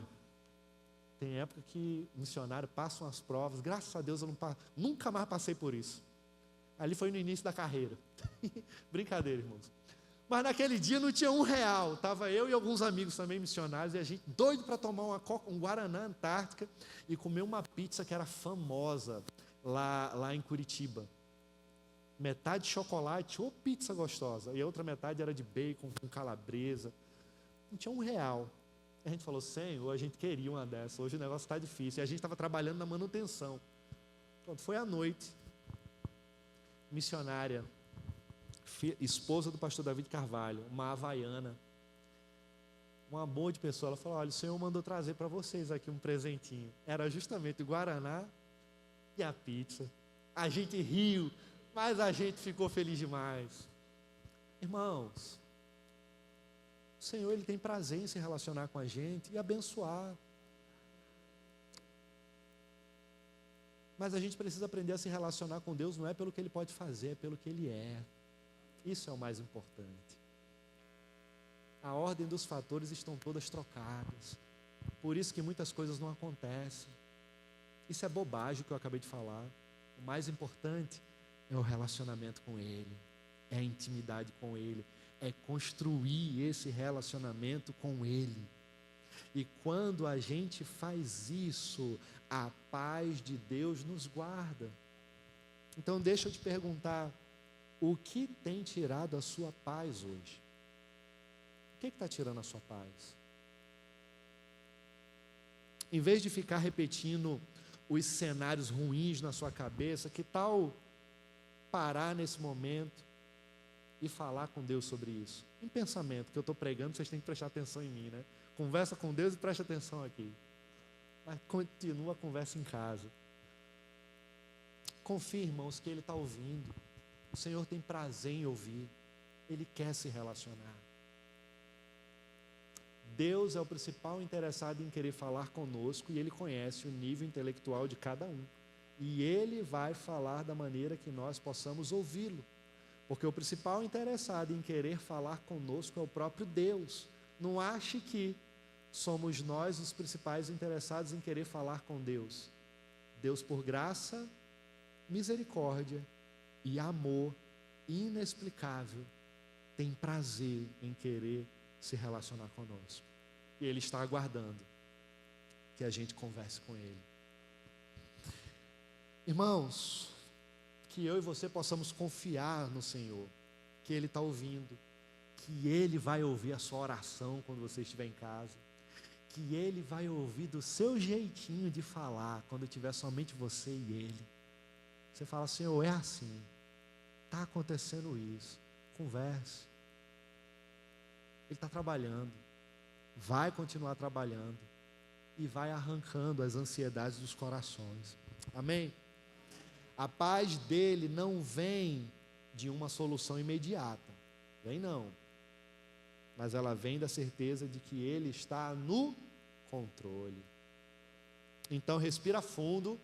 tem época que missionário passa umas provas, graças a Deus eu nunca mais passei por isso. Ali foi no início da carreira. Brincadeira, irmãos. Mas naquele dia não tinha R$1. Estava eu e alguns amigos também missionários, e a gente doido para tomar um Guaraná Antártica e comer uma pizza que era famosa lá em Curitiba. Metade de chocolate, ou pizza gostosa, e a outra metade era de bacon com calabresa. Não tinha R$1. A gente falou, Senhor, a gente queria uma dessa, hoje o negócio está difícil. E a gente estava trabalhando na manutenção. Quando foi à noite, missionária, esposa do pastor David Carvalho, uma havaiana, uma boa de pessoa, ela falou, olha, o Senhor mandou trazer para vocês aqui um presentinho. Era justamente o Guaraná e a pizza. A gente riu, mas a gente ficou feliz demais. Irmãos, o Senhor, Ele tem prazer em se relacionar com a gente e abençoar. Mas a gente precisa aprender a se relacionar com Deus, não é pelo que Ele pode fazer, é pelo que Ele é. Isso é o mais importante. A ordem dos fatores estão todas trocadas. Por isso que muitas coisas não acontecem. Isso é bobagem que eu acabei de falar. O mais importante é o relacionamento com Ele, é a intimidade com Ele, é construir esse relacionamento com Ele. E quando a gente faz isso, a paz de Deus nos guarda. Então deixa eu te perguntar, o que tem tirado a sua paz hoje? O que está tirando a sua paz? Em vez de ficar repetindo os cenários ruins na sua cabeça, que tal parar nesse momento e falar com Deus sobre isso? Em pensamento, que eu estou pregando, vocês têm que prestar atenção em mim, né? Conversa com Deus e presta atenção aqui. Mas continua a conversa em casa. Confie, irmãos, que Ele está ouvindo. O Senhor tem prazer em ouvir. Ele quer se relacionar. Deus é o principal interessado em querer falar conosco e Ele conhece o nível intelectual de cada um. E Ele vai falar da maneira que nós possamos ouvi-lo. Porque o principal interessado em querer falar conosco é o próprio Deus. Não ache que somos nós os principais interessados em querer falar com Deus. Deus, por graça, misericórdia e amor inexplicável, tem prazer em querer se relacionar conosco. E Ele está aguardando que a gente converse com Ele. Irmãos, que eu e você possamos confiar no Senhor, que Ele está ouvindo, que Ele vai ouvir a sua oração quando você estiver em casa, que Ele vai ouvir do seu jeitinho de falar, quando tiver somente você e Ele. Você fala, Senhor, é assim, está acontecendo isso, converse. Ele está trabalhando, vai continuar trabalhando, e vai arrancando as ansiedades dos corações. Amém? A paz dele não vem de uma solução imediata, vem não, mas ela vem da certeza de que Ele está no controle. Então respira fundo,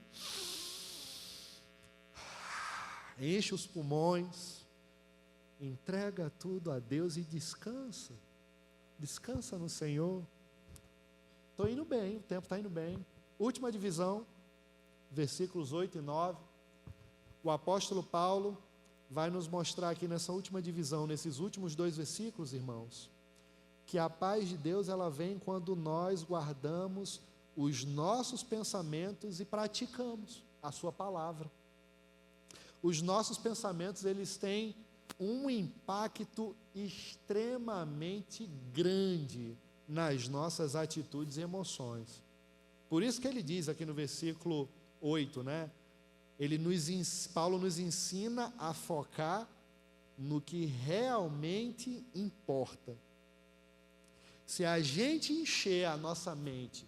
enche os pulmões, entrega tudo a Deus e descansa. Descansa no Senhor. Estou indo bem, o tempo está indo bem. Última divisão, versículos 8 e 9. O apóstolo Paulo vai nos mostrar aqui nessa última divisão, nesses últimos 2 versículos, irmãos, que a paz de Deus, ela vem quando nós guardamos os nossos pensamentos e praticamos a sua palavra. Os nossos pensamentos, eles têm um impacto extremamente grande nas nossas atitudes e emoções. Por isso que ele diz aqui no versículo 8, né? Paulo nos ensina a focar no que realmente importa. Se a gente encher a nossa mente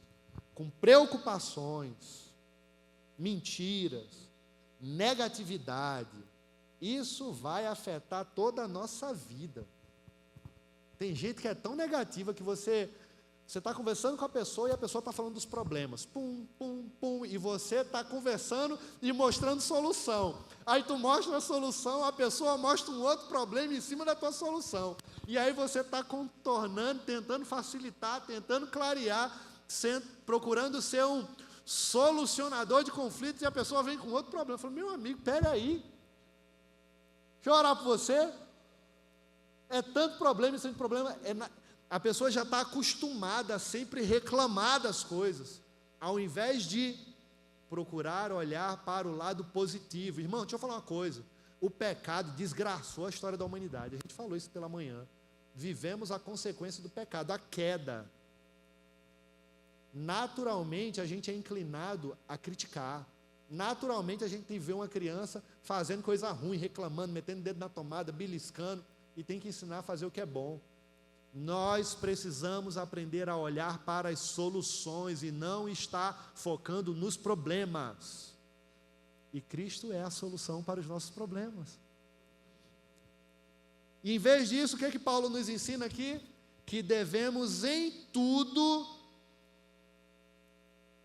com preocupações, mentiras, negatividade, isso vai afetar toda a nossa vida. Tem gente que é tão negativa que você está conversando com a pessoa e a pessoa está falando dos problemas, pum, pum, pum, e você está conversando e mostrando solução. Aí tu mostra a solução, a pessoa mostra um outro problema em cima da tua solução. E aí você está contornando, tentando facilitar, tentando clarear, procurando ser um solucionador de conflitos, e a pessoa vem com outro problema. Eu falo, meu amigo, pera aí, deixa eu orar por você. É tanto problema, esse problema, a pessoa já está acostumada a sempre reclamar das coisas, ao invés de procurar olhar para o lado positivo. Irmão, deixa eu falar uma coisa, o pecado desgraçou a história da humanidade, a gente falou isso pela manhã, vivemos a consequência do pecado, a queda. Naturalmente a gente é inclinado a criticar, naturalmente a gente vê uma criança fazendo coisa ruim, reclamando, metendo o dedo na tomada, beliscando, e tem que ensinar a fazer o que é bom. Nós precisamos aprender a olhar para as soluções e não estar focando nos problemas. E Cristo é a solução para os nossos problemas. E em vez disso, o que é que Paulo nos ensina aqui? Que devemos em tudo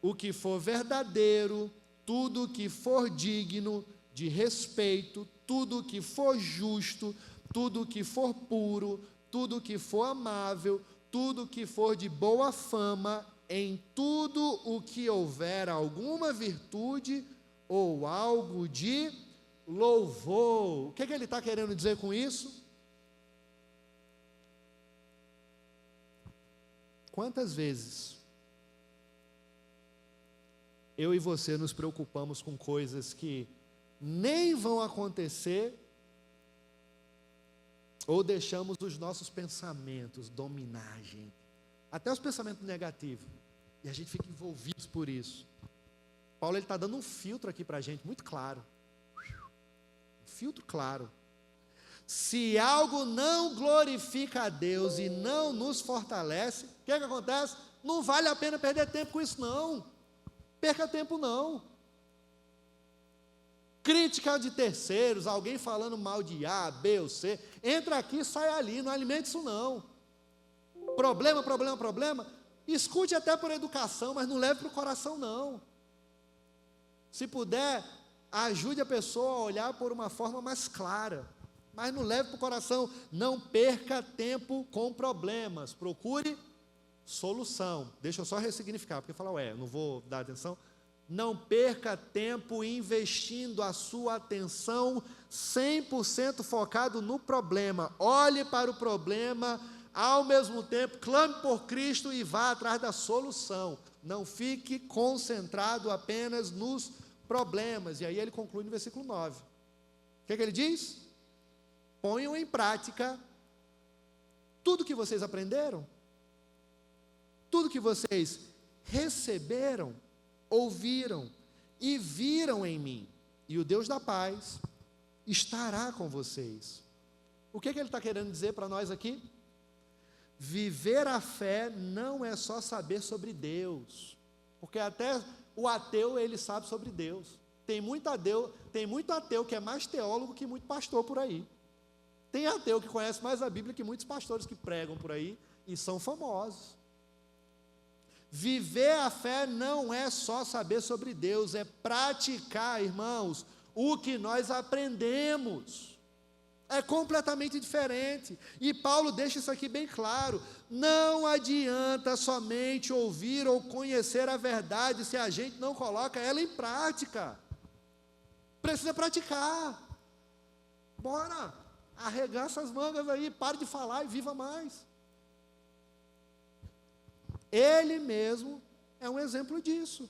o que for verdadeiro, tudo o que for digno de respeito, tudo o que for justo, tudo o que for puro, tudo o que for amável, tudo o que for de boa fama, em tudo o que houver alguma virtude ou algo de louvor. O que ele está querendo dizer com isso? Quantas vezes eu e você nos preocupamos com coisas que nem vão acontecer, ou deixamos os nossos pensamentos dominar a gente, até os pensamentos negativos, e a gente fica envolvido por isso. Paulo está dando um filtro aqui para a gente, muito claro, um filtro claro. Se algo não glorifica a Deus e não nos fortalece, o que acontece? Não vale a pena perder tempo com isso não, perca tempo não. Crítica de terceiros, alguém falando mal de A, B ou C, entra aqui e sai ali, não alimente isso não. Problema, escute até por educação, mas não leve para o coração não. Se puder, ajude a pessoa a olhar por uma forma mais clara, mas não leve para o coração. Não perca tempo com problemas, procure solução. Deixa eu só ressignificar, porque falar, não vou dar atenção. Não perca tempo investindo a sua atenção 100% focado no problema. Olhe para o problema, ao mesmo tempo, clame por Cristo e vá atrás da solução. Não fique concentrado apenas nos problemas. E aí ele conclui no versículo 9. O que ele diz? Ponham em prática tudo que vocês aprenderam, tudo que vocês receberam, ouviram e viram em mim, e o Deus da paz estará com vocês. O que ele está querendo dizer para nós aqui? Viver a fé não é só saber sobre Deus, porque até o ateu ele sabe sobre Deus. Tem muito ateu que é mais teólogo que muito pastor por aí. Tem ateu que conhece mais a Bíblia que muitos pastores que pregam por aí e são famosos. Viver a fé não é só saber sobre Deus, é praticar, irmãos, o que nós aprendemos. É completamente diferente. E Paulo deixa isso aqui bem claro. Não adianta somente ouvir ou conhecer a verdade se a gente não coloca ela em prática. Precisa praticar. Bora, arregaça as mangas aí, pare de falar e viva mais. Ele mesmo é um exemplo disso.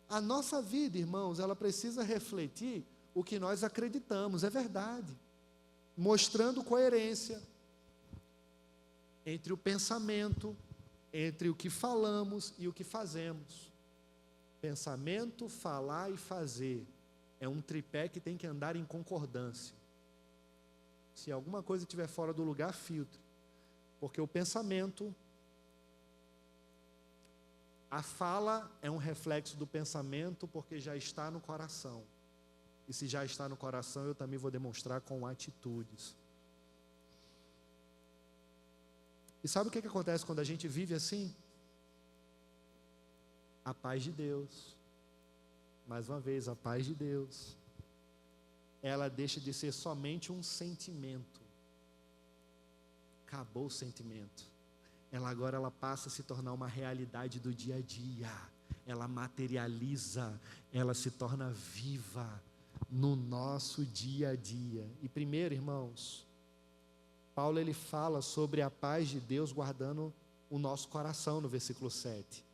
A nossa vida, irmãos, ela precisa refletir o que nós acreditamos, é verdade. mostrando coerência entre o pensamento, entre o que falamos e o que fazemos. Pensamento, falar e fazer é um tripé que tem que andar em concordância. Se alguma coisa estiver fora do lugar, filtre. Porque o pensamento, a fala é um reflexo do pensamento, porque já está no coração. E se já está no coração, eu também vou demonstrar com atitudes. E sabe o que acontece quando a gente vive assim? A paz de Deus, mais uma vez, a paz de Deus, ela deixa de ser somente um sentimento. Acabou o sentimento. Agora ela passa a se tornar uma realidade do dia a dia. Ela materializa, ela se torna viva no nosso dia a dia. E primeiro, irmãos, Paulo ele fala sobre a paz de Deus guardando o nosso coração no versículo 7.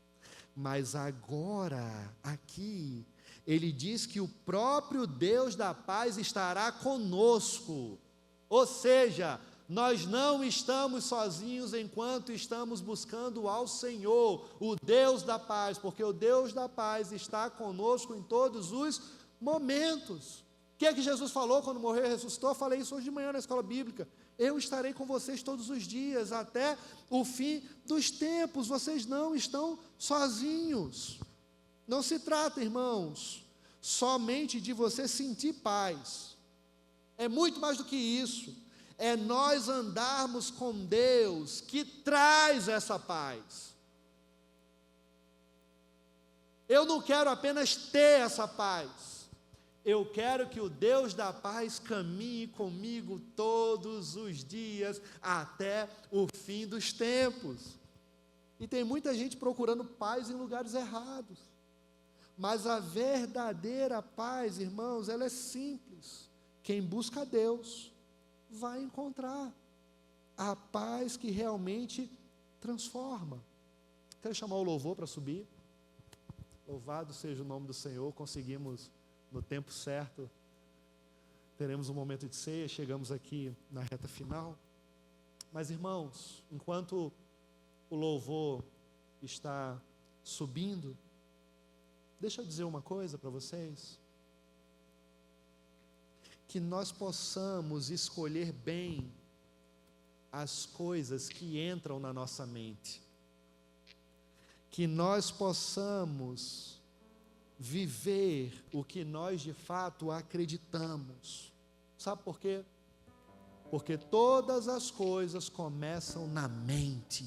Mas agora, aqui, ele diz que o próprio Deus da paz estará conosco. Ou seja, nós não estamos sozinhos enquanto estamos buscando ao Senhor, o Deus da paz, porque o Deus da paz está conosco em todos os momentos. O que é que Jesus falou quando morreu e ressuscitou? Eu falei isso hoje de manhã na escola bíblica. Eu estarei com vocês todos os dias, até o fim dos tempos. Vocês não estão sozinhos. Não se trata, irmãos, somente de você sentir paz. É muito mais do que isso. É nós andarmos com Deus que traz essa paz. Eu não quero apenas ter essa paz. Eu quero que o Deus da paz caminhe comigo todos os dias, até o fim dos tempos. E tem muita gente procurando paz em lugares errados. Mas a verdadeira paz, irmãos, ela é simples. Quem busca Deus vai encontrar a paz que realmente transforma. Quero chamar o louvor para subir. Louvado seja o nome do Senhor, conseguimos no tempo certo, teremos um momento de ceia, chegamos aqui na reta final. Mas irmãos, enquanto o louvor está subindo, deixa eu dizer uma coisa para vocês, que nós possamos escolher bem as coisas que entram na nossa mente, que nós possamos viver o que nós de fato acreditamos. Sabe por quê? Porque todas as coisas começam na mente.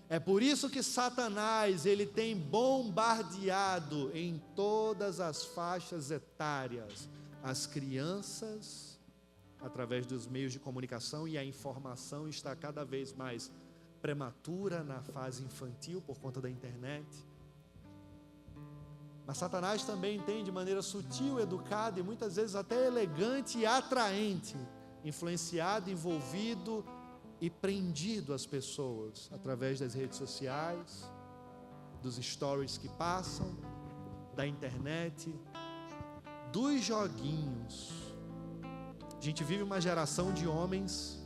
É por isso que Satanás, ele tem bombardeado em todas as faixas etárias, as crianças, através dos meios de comunicação, e a informação está cada vez mais prematura na fase infantil, por conta da internet. Mas Satanás também tem de maneira sutil, educada e muitas vezes até elegante e atraente, influenciado, envolvido e prendido as pessoas através das redes sociais, dos stories que passam, da internet, dos joguinhos. A gente vive uma geração de homens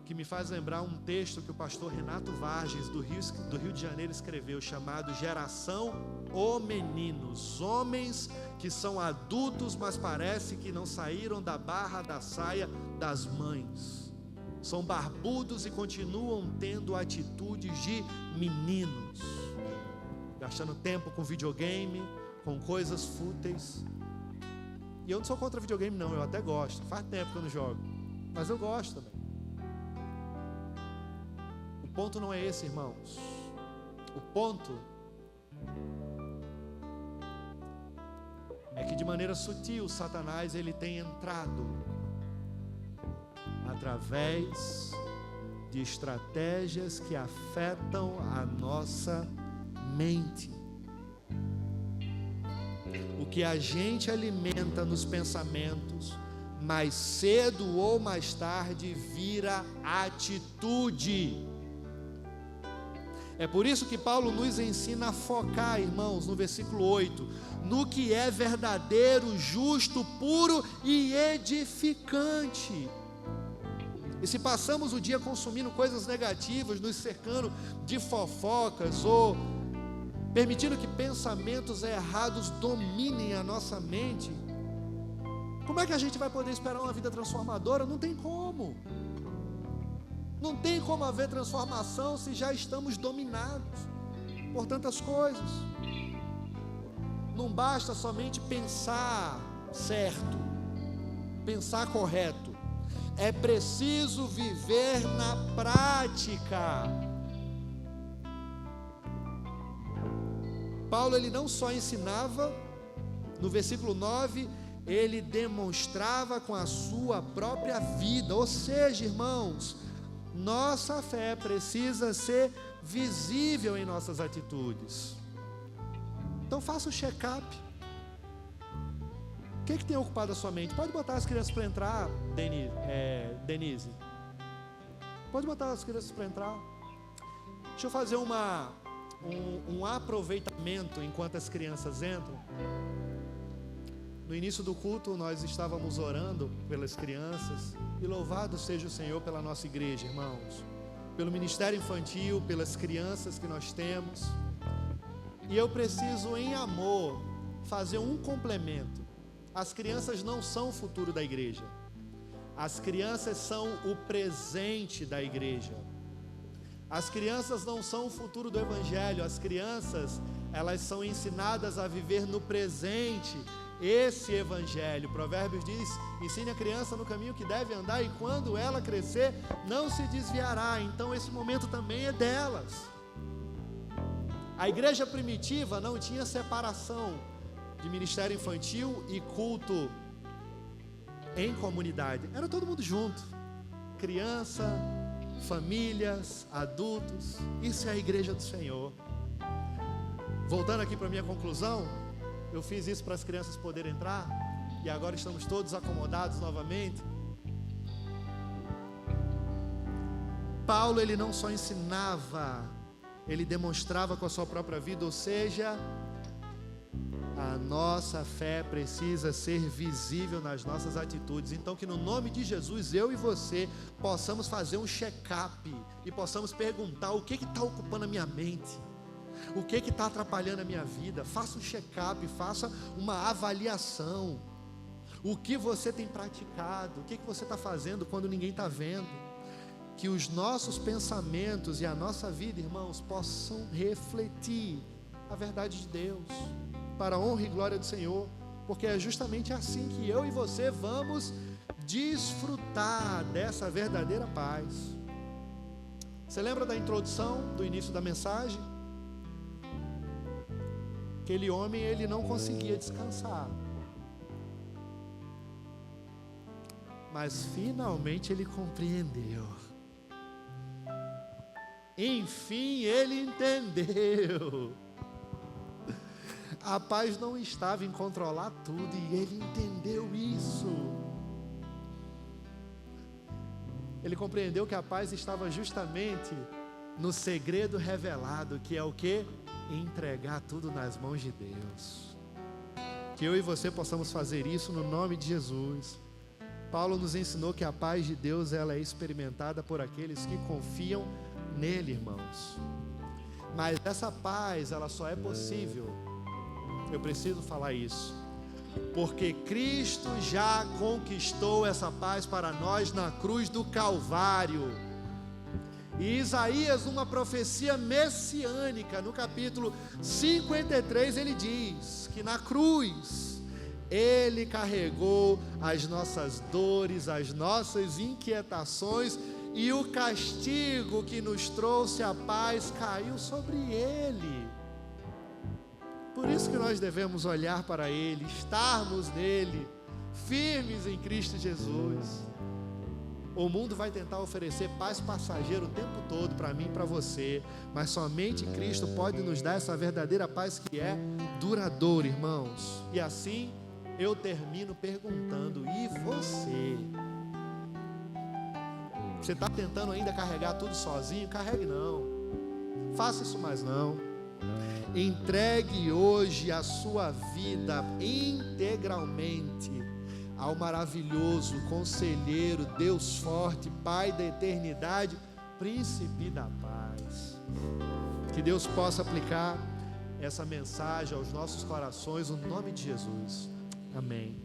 que me faz lembrar um texto que o pastor Renato Vargas, do Rio de Janeiro, escreveu, chamado Geração Homeninos. Homens que são adultos, mas parece que não saíram da barra da saia das mães. São barbudos e continuam tendo atitudes de meninos, gastando tempo com videogame, com coisas fúteis. E eu não sou contra videogame não, eu até gosto, faz tempo que eu não jogo, mas eu gosto também. O ponto não é esse, irmãos. O ponto é que de maneira sutil Satanás ele tem entrado através de estratégias que afetam a nossa mente. O que a gente alimenta nos pensamentos, mais cedo ou mais tarde vira atitude. É por isso que Paulo nos ensina a focar, irmãos, no versículo 8, no que é verdadeiro, justo, puro e edificante. E se passamos o dia consumindo coisas negativas, nos cercando de fofocas ou permitindo que pensamentos errados dominem a nossa mente, como é que a gente vai poder esperar uma vida transformadora? Não tem como. Não tem como haver transformação se já estamos dominados por tantas coisas. Não basta somente pensar certo, pensar correto. É preciso viver na prática. Paulo, ele não só ensinava, no versículo 9, ele demonstrava com a sua própria vida. Ou seja, irmãos, nossa fé precisa ser visível em nossas atitudes. Então faça um check-up. O que tem ocupado a sua mente? Pode botar as crianças para entrar, Denise. Pode botar as crianças para entrar. Deixa eu fazer um aproveitamento enquanto as crianças entram. No início do culto nós estávamos orando pelas crianças. E louvado seja o Senhor pela nossa igreja, irmãos. Pelo ministério infantil, pelas crianças que nós temos. E eu preciso, em amor, fazer um complemento. As crianças não são o futuro da igreja. As crianças são o presente da igreja. As crianças não são o futuro do evangelho. As crianças, elas são ensinadas a viver no presente esse evangelho. Provérbios diz: ensine a criança no caminho que deve andar, e quando ela crescer, não se desviará. Então esse momento também é delas. A igreja primitiva não tinha separação de ministério infantil e culto em comunidade. Era todo mundo junto. Criança, famílias, adultos. Isso é a igreja do Senhor. Voltando aqui para a minha conclusão, eu fiz isso para as crianças poderem entrar, e agora estamos todos acomodados novamente. Paulo, ele não só ensinava, ele demonstrava com a sua própria vida. Ou seja, a nossa fé precisa ser visível nas nossas atitudes. Então, que no nome de Jesus, eu e você possamos fazer um check-up e possamos perguntar: o que está ocupando a minha mente? O que está atrapalhando a minha vida? Faça um check-up, faça uma avaliação. O que você tem praticado? O que você está fazendo quando ninguém está vendo? Que os nossos pensamentos e a nossa vida, irmãos, possam refletir a verdade de Deus, para a honra e glória do Senhor, porque é justamente assim que eu e você vamos desfrutar dessa verdadeira paz. Você lembra da introdução, do início da mensagem? Aquele homem, ele não conseguia descansar, mas finalmente ele compreendeu. Enfim, ele entendeu. A paz não estava em controlar tudo, e ele entendeu isso. Ele compreendeu que a paz estava justamente no segredo revelado, que é o quê? Entregar tudo nas mãos de Deus. Que eu e você possamos fazer isso no nome de Jesus. Paulo nos ensinou que a paz de Deus, ela é experimentada por aqueles que confiam nele, irmãos. Mas essa paz, ela só é possível, eu preciso falar isso, porque Cristo já conquistou essa paz para nós na cruz do Calvário. E Isaías, uma profecia messiânica, no capítulo 53, ele diz que na cruz ele carregou as nossas dores, as nossas inquietações, e o castigo que nos trouxe a paz caiu sobre ele. Por isso que nós devemos olhar para ele, estarmos nele, firmes em Cristo Jesus. O mundo vai tentar oferecer paz passageira o tempo todo para mim e para você, mas somente Cristo pode nos dar essa verdadeira paz que é duradoura, irmãos. E assim eu termino perguntando: e você? Você está tentando ainda carregar tudo sozinho? Carregue não. Faça isso mais não. Entregue hoje a sua vida integralmente ao maravilhoso Conselheiro, Deus forte, Pai da eternidade, Príncipe da paz. Que Deus possa aplicar essa mensagem aos nossos corações, no nome de Jesus. Amém.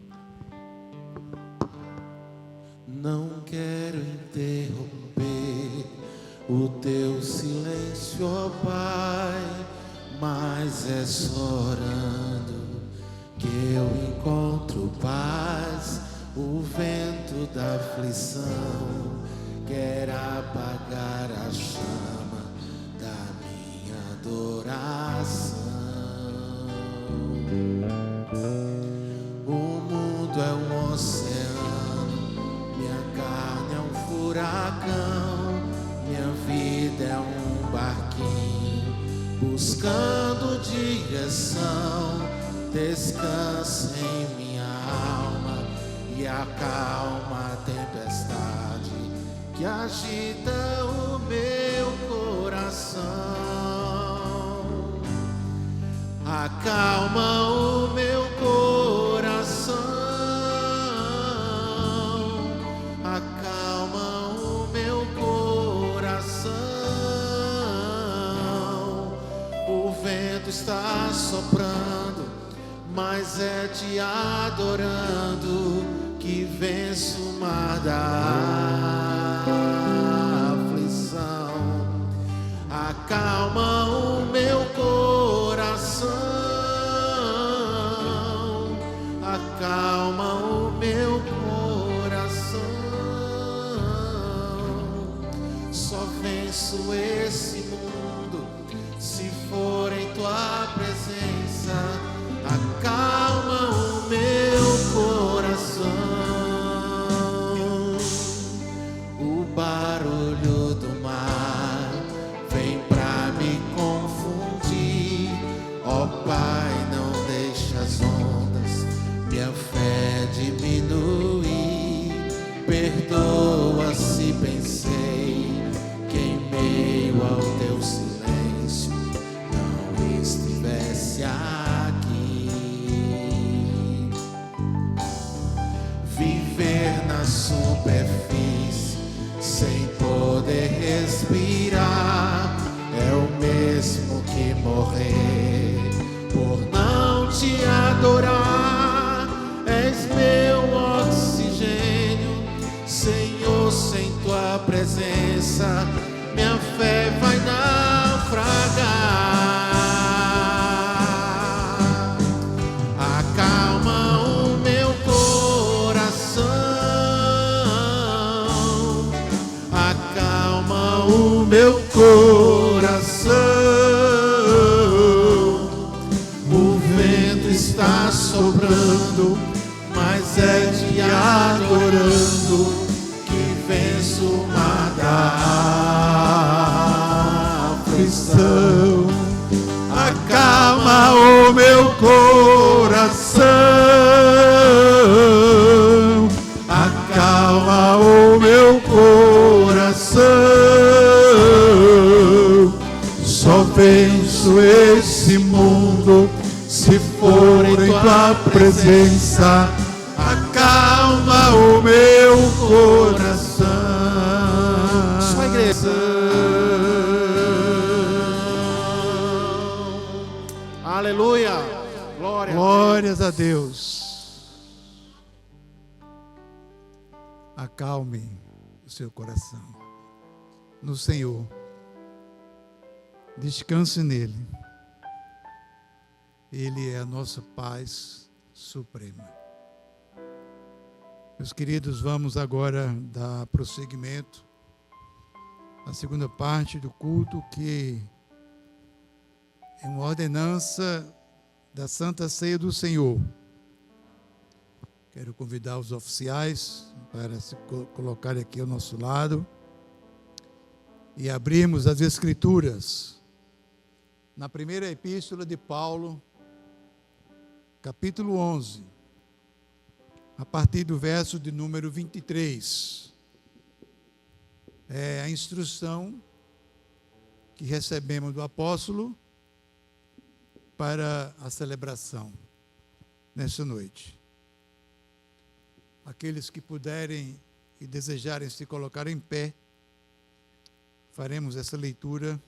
Não quero interromper o teu silêncio, ó Pai, mas é só orando que eu encontro paz. O vento da aflição quer apagar a chama da minha adoração. O mundo é um oceano, minha carne é um furacão, minha vida é um barquinho buscando direção. Descansa em minha alma e acalma a tempestade que agita o meu coração. Acalma o meu coração, acalma o meu coração. O vento está soprando, mas é te adorando que venço o mar da aflição. Acalma o meu coração, acalma o meu coração. Só venço esse mundo se for em tua presença. Acalma o meu coração. O barulho do mar vem pra me confundir. Ó Pai, não deixa as ondas minha fé diminuir. Perdoa se pensei que em meio ao teu silêncio não estivesse aqui. Viver na superfície sem poder respirar é o mesmo que morrer por não te adorar. És meu oxigênio, Senhor, sem tua presença minha fé vai naufragar. Acalma o meu coração, acalma o meu coração. O vento está soprando, mas é te adorando que venço o mar da aflição. Acalma o meu coração, acalma o meu coração. Só venço esse mundo se for em tua presença. Acalma o meu coração. Sua igreja. Aleluia. Glórias a Deus. Acalme o seu coração no Senhor. Descanse nele. Ele é a nossa paz suprema. Meus queridos, vamos agora dar prosseguimento à segunda parte do culto, que é uma ordenança da Santa Ceia do Senhor. Quero convidar os oficiais para se colocarem aqui ao nosso lado e abrirmos as Escrituras na primeira epístola de Paulo, capítulo 11, a partir do verso de número 23. É a instrução que recebemos do apóstolo para a celebração nessa noite. Aqueles que puderem e desejarem se colocar em pé, faremos essa leitura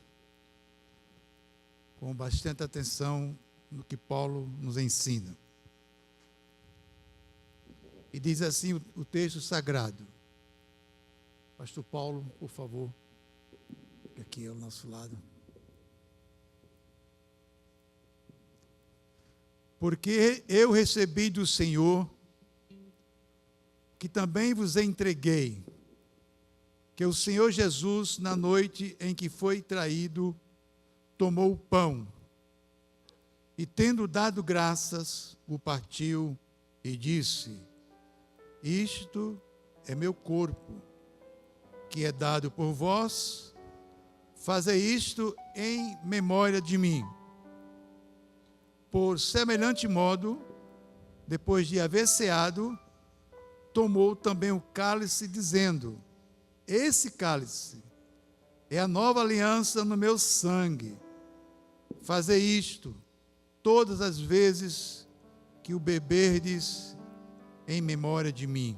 com bastante atenção no que Paulo nos ensina. E diz assim o texto sagrado. Pastor Paulo, por favor, aqui ao nosso lado. Porque eu recebi do Senhor, que também vos entreguei, que o Senhor Jesus, na noite em que foi traído, tomou o pão, e tendo dado graças, o partiu e disse: isto é meu corpo, que é dado por vós, fazei isto em memória de mim. Por semelhante modo, depois de haver ceado, tomou também o cálice, dizendo: esse cálice é a nova aliança no meu sangue. Fazei isto todas as vezes que o beberdes em memória de mim.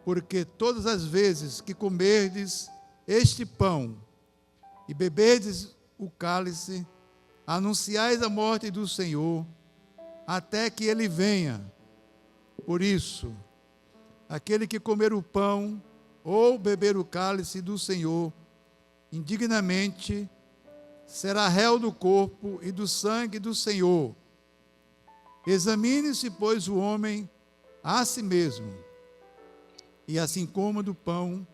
Porque todas as vezes que comerdes este pão e beberdes o cálice, anunciais a morte do Senhor, até que ele venha. Por isso, aquele que comer o pão ou beber o cálice do Senhor indignamente, será réu do corpo e do sangue do Senhor. Examine-se, pois, o homem a si mesmo, e assim coma do pão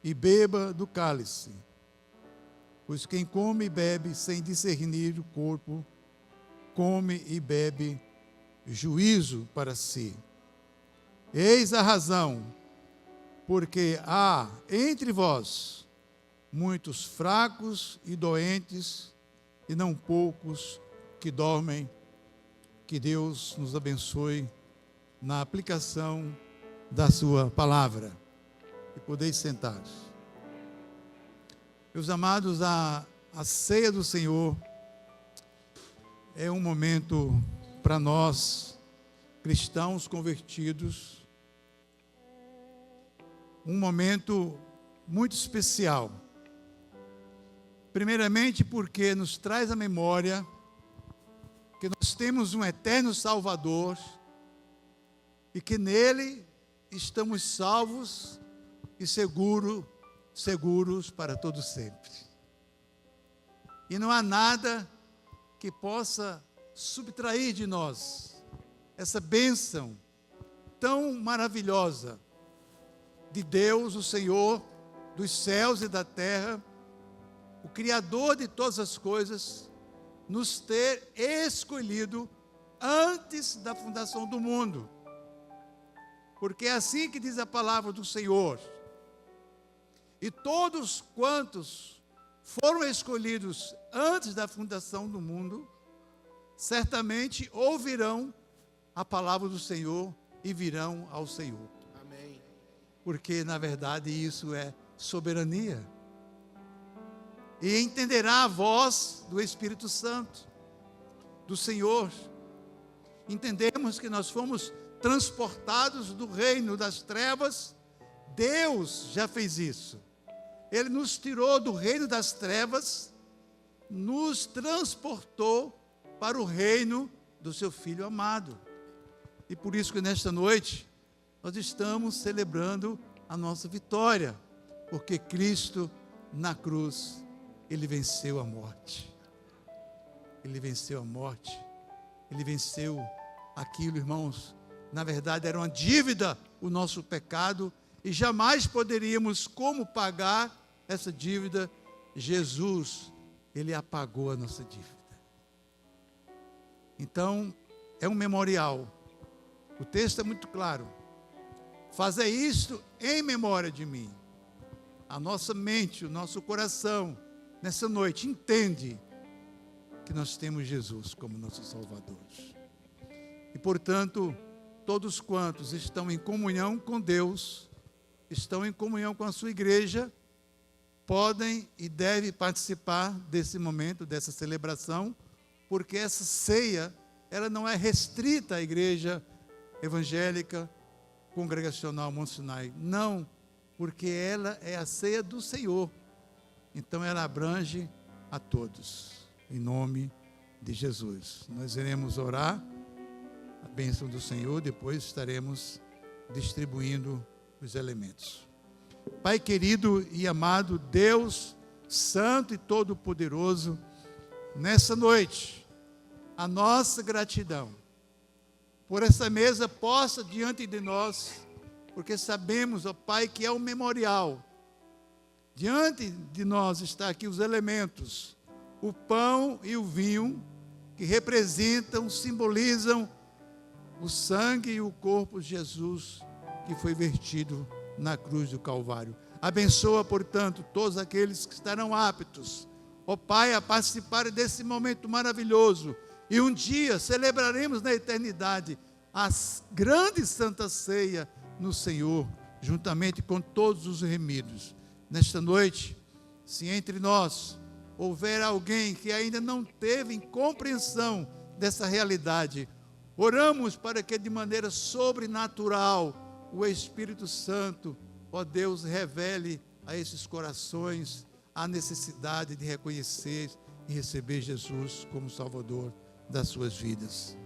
e beba do cálice. Pois quem come e bebe sem discernir o corpo, come e bebe juízo para si. Eis a razão, porque há entre vós muitos fracos e doentes, e não poucos que dormem. Que Deus nos abençoe na aplicação da sua palavra. E podeis sentar. Meus amados, a ceia do Senhor é um momento para nós, cristãos convertidos, um momento muito especial. Primeiramente porque nos traz à memória que nós temos um eterno Salvador e que nele estamos salvos e seguros para todo sempre. E não há nada que possa subtrair de nós essa bênção tão maravilhosa de Deus, o Senhor dos céus e da terra, o Criador de todas as coisas, nos ter escolhido antes da fundação do mundo. Porque é assim que diz a palavra do Senhor. E todos quantos foram escolhidos antes da fundação do mundo, certamente ouvirão a palavra do Senhor e virão ao Senhor. Amém. Porque, na verdade, isso é soberania. E entenderá a voz do Espírito Santo, do Senhor. Entendemos que nós fomos transportados do reino das trevas. Deus já fez isso. Ele nos tirou do reino das trevas, nos transportou para o reino do seu Filho amado. E por isso que nesta noite nós estamos celebrando a nossa vitória, porque Cristo na cruz, Ele venceu a morte. Ele venceu a morte. Ele venceu aquilo, irmãos. Na verdade, era uma dívida o nosso pecado e jamais poderíamos como pagar essa dívida. Jesus, Ele apagou a nossa dívida. Então, é um memorial. O texto é muito claro. Fazei isto em memória de mim. A nossa mente, o nosso coração, nessa noite, entende que nós temos Jesus como nosso Salvador. E, portanto, todos quantos estão em comunhão com Deus, estão em comunhão com a sua igreja, podem e devem participar desse momento, dessa celebração, porque essa ceia, ela não é restrita à igreja evangélica congregacional Monte Sinai. Não, porque ela é a ceia do Senhor. Então ela abrange a todos. Em nome de Jesus. Nós iremos orar a bênção do Senhor, depois estaremos distribuindo os elementos. Pai querido e amado, Deus Santo e Todo-Poderoso, nessa noite, a nossa gratidão por essa mesa posta diante de nós, porque sabemos, ó Pai, que é um memorial. Diante de nós está aqui os elementos, o pão e o vinho, que representam, simbolizam o sangue e o corpo de Jesus, que foi vertido na cruz do Calvário. Abençoa, portanto, todos aqueles que estarão aptos, ó Pai, a participarem desse momento maravilhoso. E um dia celebraremos na eternidade a grande Santa Ceia no Senhor, juntamente com todos os remidos. Nesta noite, se entre nós houver alguém que ainda não teve compreensão dessa realidade, oramos para que de maneira sobrenatural o Espírito Santo, ó Deus, revele a esses corações a necessidade de reconhecer e receber Jesus como Salvador das suas vidas.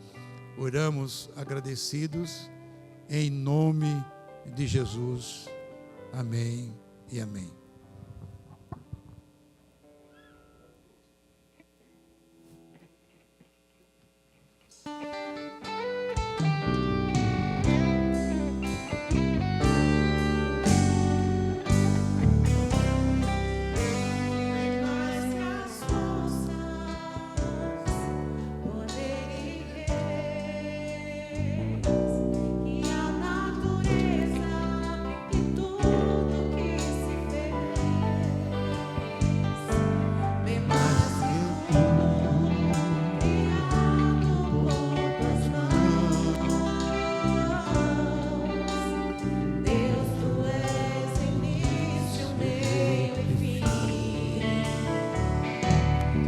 Oramos agradecidos em nome de Jesus. Amém e amém. Morreu por mim, pensou em mim, me amou.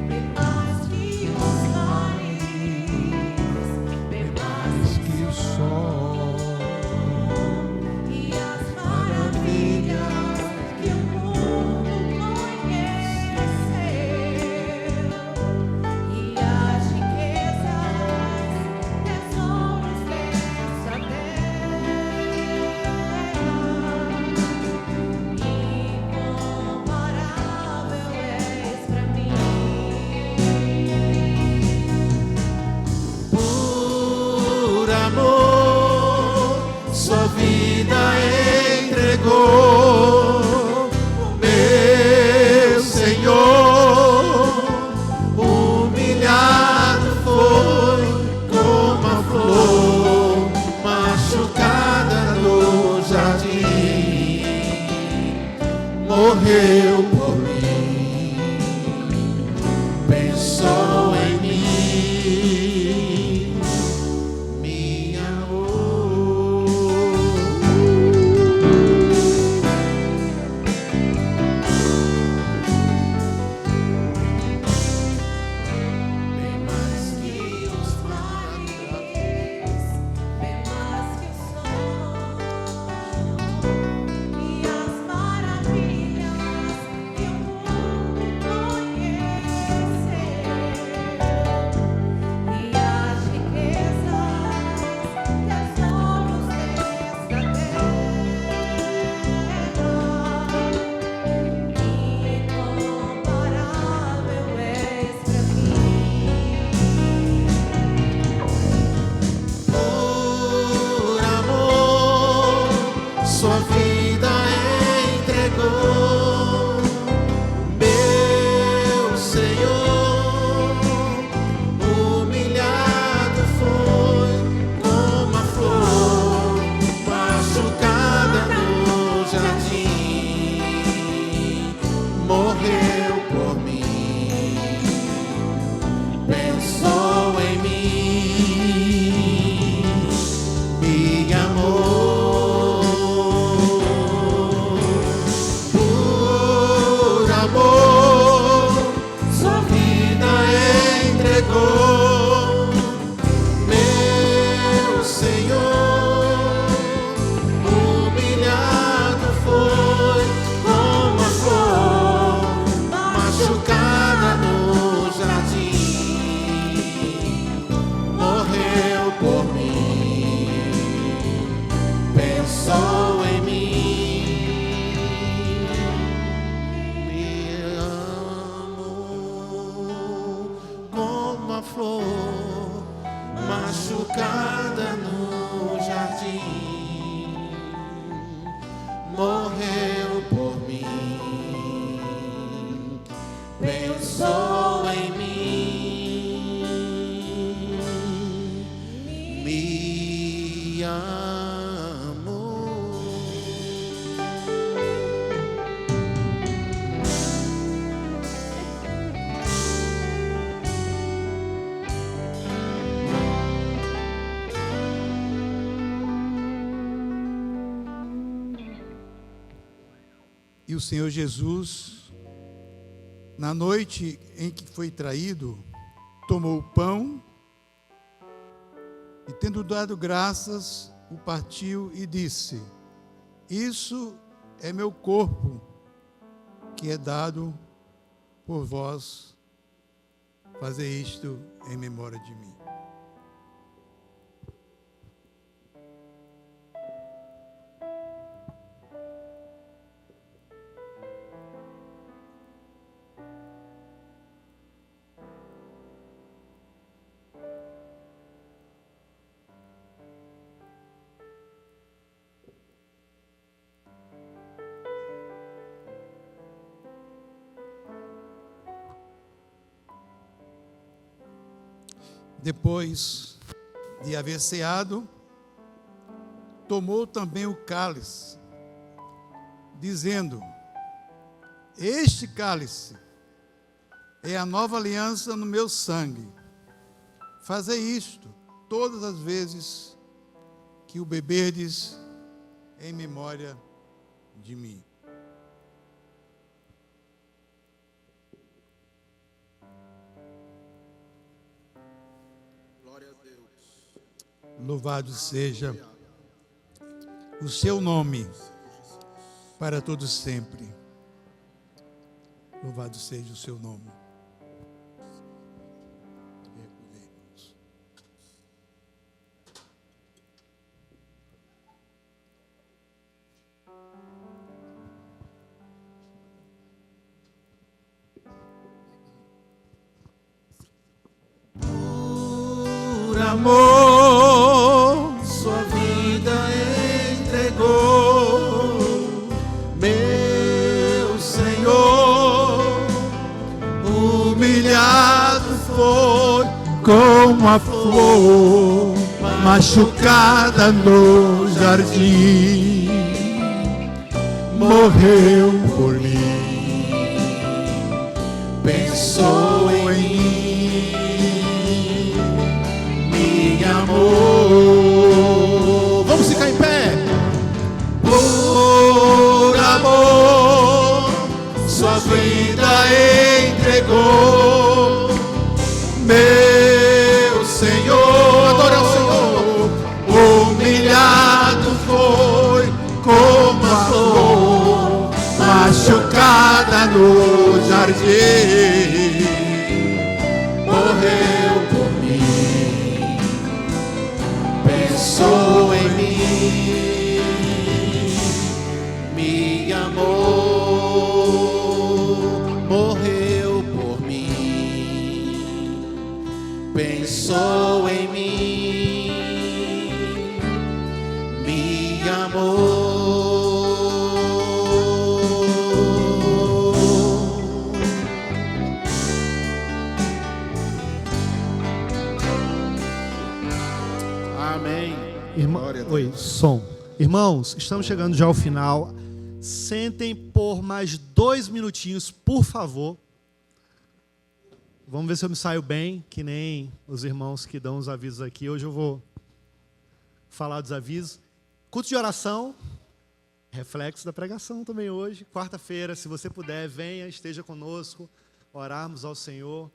Bem mais que os mares, bem mais que o sol e as maravilhas que o mundo conheceu, e as riquezas, tesouros desta terra, incomparável és pra mim. por amor, sua vida entregou, meu Senhor, humilhado foi como a flor machucada no jardim, morreu por mim, pensou em mim, me amou. Por morreu por mim. Pensou em mim, me amou. E o Senhor Jesus, na noite em que foi traído, tomou o pão e, tendo dado graças, o partiu e disse: isso é meu corpo, que é dado por vós. Fazer isto em memória de mim. Depois de haver ceado, tomou também o cálice, dizendo: este cálice é a nova aliança no meu sangue. Fazei isto todas as vezes que o beberdes em memória de mim. Louvado seja o seu nome para todos sempre. Louvado seja o seu nome. Por amor, sua vida entregou, meu Senhor. Humilhado foi como a flor machucada no jardim, morreu por mim, pensou em mim, me amou. Vamos ficar em pé. Por amor, sua vida entregou, meu Senhor. Adore ao Senhor. Humilhado foi como a flor machucada no jardim, morreu por mim, pensou em mim, me amou, morreu por mim, pensou em mim, me amou. Amém. Glória a Deus. Oi, som. Irmãos, estamos chegando já ao final. Sentem por mais 2 minutinhos, por favor. Vamos ver se eu me saio bem, que nem os irmãos que dão os avisos aqui. Hoje eu vou falar dos avisos. Culto de oração, reflexo da pregação também hoje. Quarta-feira, se você puder, venha, esteja conosco, orarmos ao Senhor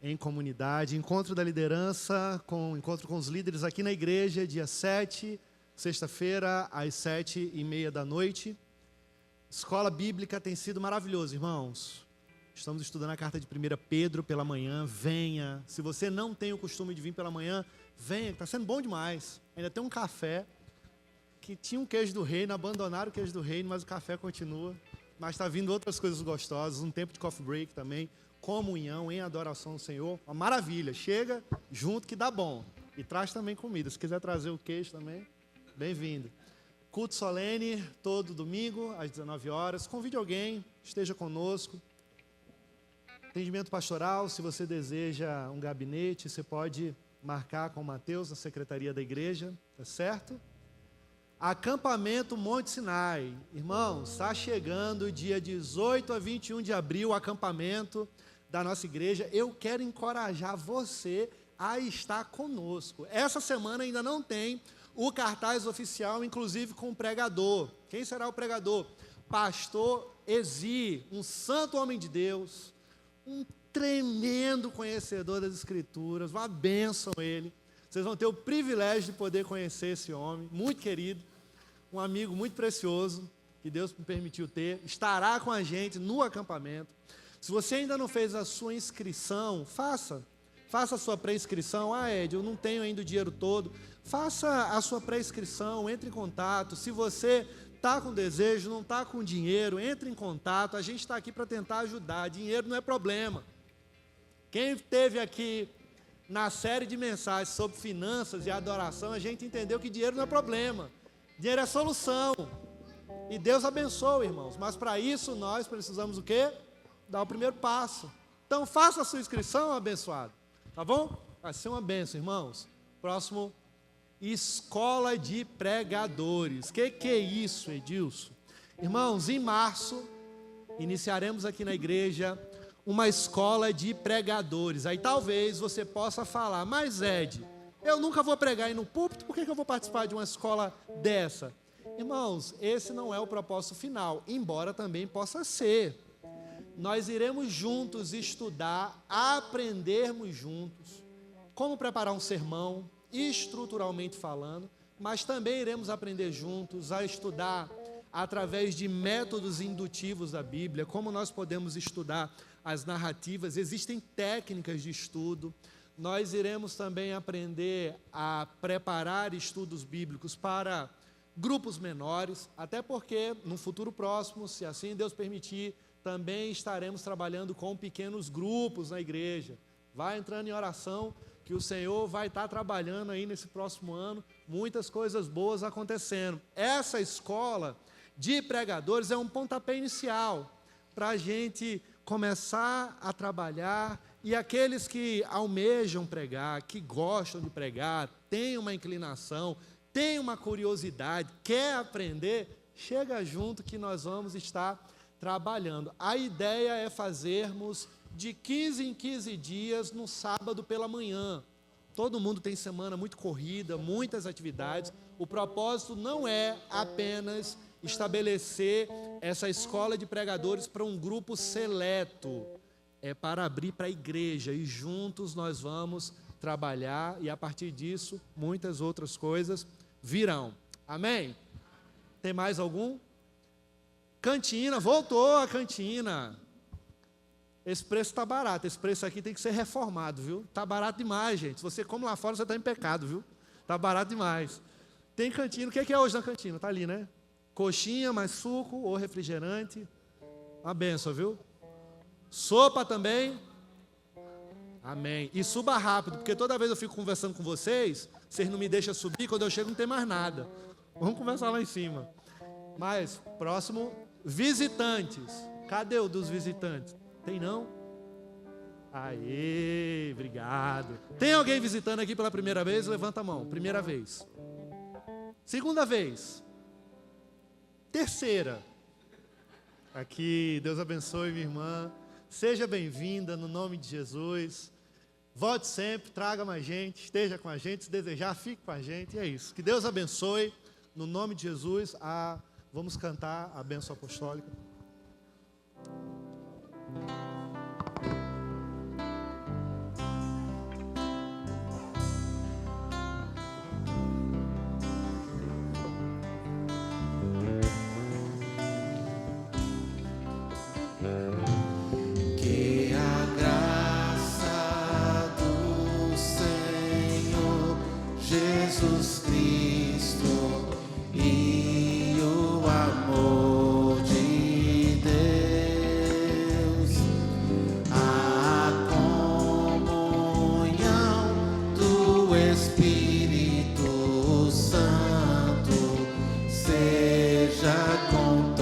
em comunidade. Encontro da liderança, encontro com os líderes aqui na igreja, dia 7, sexta-feira, às 7h30 da noite. Escola bíblica tem sido maravilhoso, irmãos. Estamos estudando a carta de 1 Pedro pela manhã. Venha. Se você não tem o costume de vir pela manhã, venha, está sendo bom demais. Ainda tem um café, que tinha um queijo do reino, abandonaram o queijo do reino, mas o café continua. Mas está vindo outras coisas gostosas, um tempo de coffee break também, comunhão em adoração ao Senhor. Uma maravilha. Chega junto que dá bom. E traz também comida. Se quiser trazer o queijo também, bem-vindo. Culto solene, todo domingo, às 19 horas. Convide alguém, esteja conosco. Atendimento pastoral, se você deseja um gabinete, você pode marcar com o Mateus, na secretaria da igreja, tá certo? Acampamento Monte Sinai. Irmãos, está chegando o dia 18 a 21 de abril, o acampamento da nossa igreja. Eu quero encorajar você a estar conosco. Essa semana ainda não tem o cartaz oficial, inclusive com o pregador. Quem será o pregador? Pastor Ezi, um santo homem de Deus, um tremendo conhecedor das Escrituras, uma bênção ele. Vocês vão ter o privilégio de poder conhecer esse homem, muito querido, um amigo muito precioso, que Deus me permitiu ter, estará com a gente no acampamento. Se você ainda não fez a sua inscrição, faça a sua pré-inscrição. Ed, eu não tenho ainda o dinheiro todo. Faça a sua pré-inscrição, entre em contato. Se você está com desejo, não está com dinheiro, entre em contato. A gente está aqui para tentar ajudar. Dinheiro não é problema. Quem esteve aqui na série de mensagens sobre finanças e adoração, a gente entendeu que dinheiro não é problema. Dinheiro é solução. E Deus abençoa, irmãos. Mas para isso nós precisamos o quê? Dar o primeiro passo. Então faça a sua inscrição, abençoado. Tá bom? Vai ser uma bênção, irmãos. Próximo, escola de pregadores. Que é isso, Edilson? Irmãos, em março, iniciaremos aqui na igreja uma escola de pregadores. Aí talvez você possa falar, mas Ed, eu nunca vou pregar aí no púlpito, por que eu vou participar de uma escola dessa? Irmãos, esse não é o propósito final, embora também possa ser. Nós iremos juntos estudar, aprendermos juntos como preparar um sermão, estruturalmente falando, mas também iremos aprender juntos a estudar através de métodos indutivos da Bíblia, como nós podemos estudar as narrativas. Existem técnicas de estudo. Nós iremos também aprender a preparar estudos bíblicos para grupos menores, até porque no futuro próximo, se assim Deus permitir, também estaremos trabalhando com pequenos grupos na igreja. Vai entrando em oração, que o Senhor vai estar trabalhando aí nesse próximo ano, muitas coisas boas acontecendo. Essa escola de pregadores é um pontapé inicial para a gente começar a trabalhar, e aqueles que almejam pregar, que gostam de pregar, têm uma inclinação, têm uma curiosidade, quer aprender, chega junto que nós vamos estar trabalhando. A ideia é fazermos de 15 em 15 dias no sábado pela manhã. Todo mundo tem semana muito corrida, muitas atividades. O propósito não é apenas estabelecer essa escola de pregadores para um grupo seleto. É para abrir para a igreja e juntos nós vamos trabalhar e a partir disso muitas outras coisas virão. Amém? Tem mais algum? Cantina, voltou a cantina. Esse preço está barato, esse preço aqui tem que ser reformado, viu? Está barato demais, gente. Se você come lá fora, você está em pecado, viu? Está barato demais. Tem cantina, o que é hoje na cantina? Está ali, né? Coxinha, mais suco ou refrigerante. Uma benção, viu? Sopa também. Amém. E suba rápido, porque toda vez eu fico conversando com vocês, vocês não me deixam subir, quando eu chego não tem mais nada. Vamos conversar lá em cima. Mas, próximo, visitantes. Cadê o dos visitantes? Tem não? Aê, obrigado. Tem alguém visitando aqui pela primeira vez? Levanta a mão. Primeira vez. Segunda vez. Terceira. Aqui, Deus abençoe minha irmã. Seja bem-vinda no nome de Jesus. Volte sempre, traga mais gente, esteja com a gente. Se desejar, fique com a gente. E é isso. Que Deus abençoe no nome de Jesus. Vamos cantar a bênção apostólica. Que a graça do Senhor Jesus Cristo e o amor de com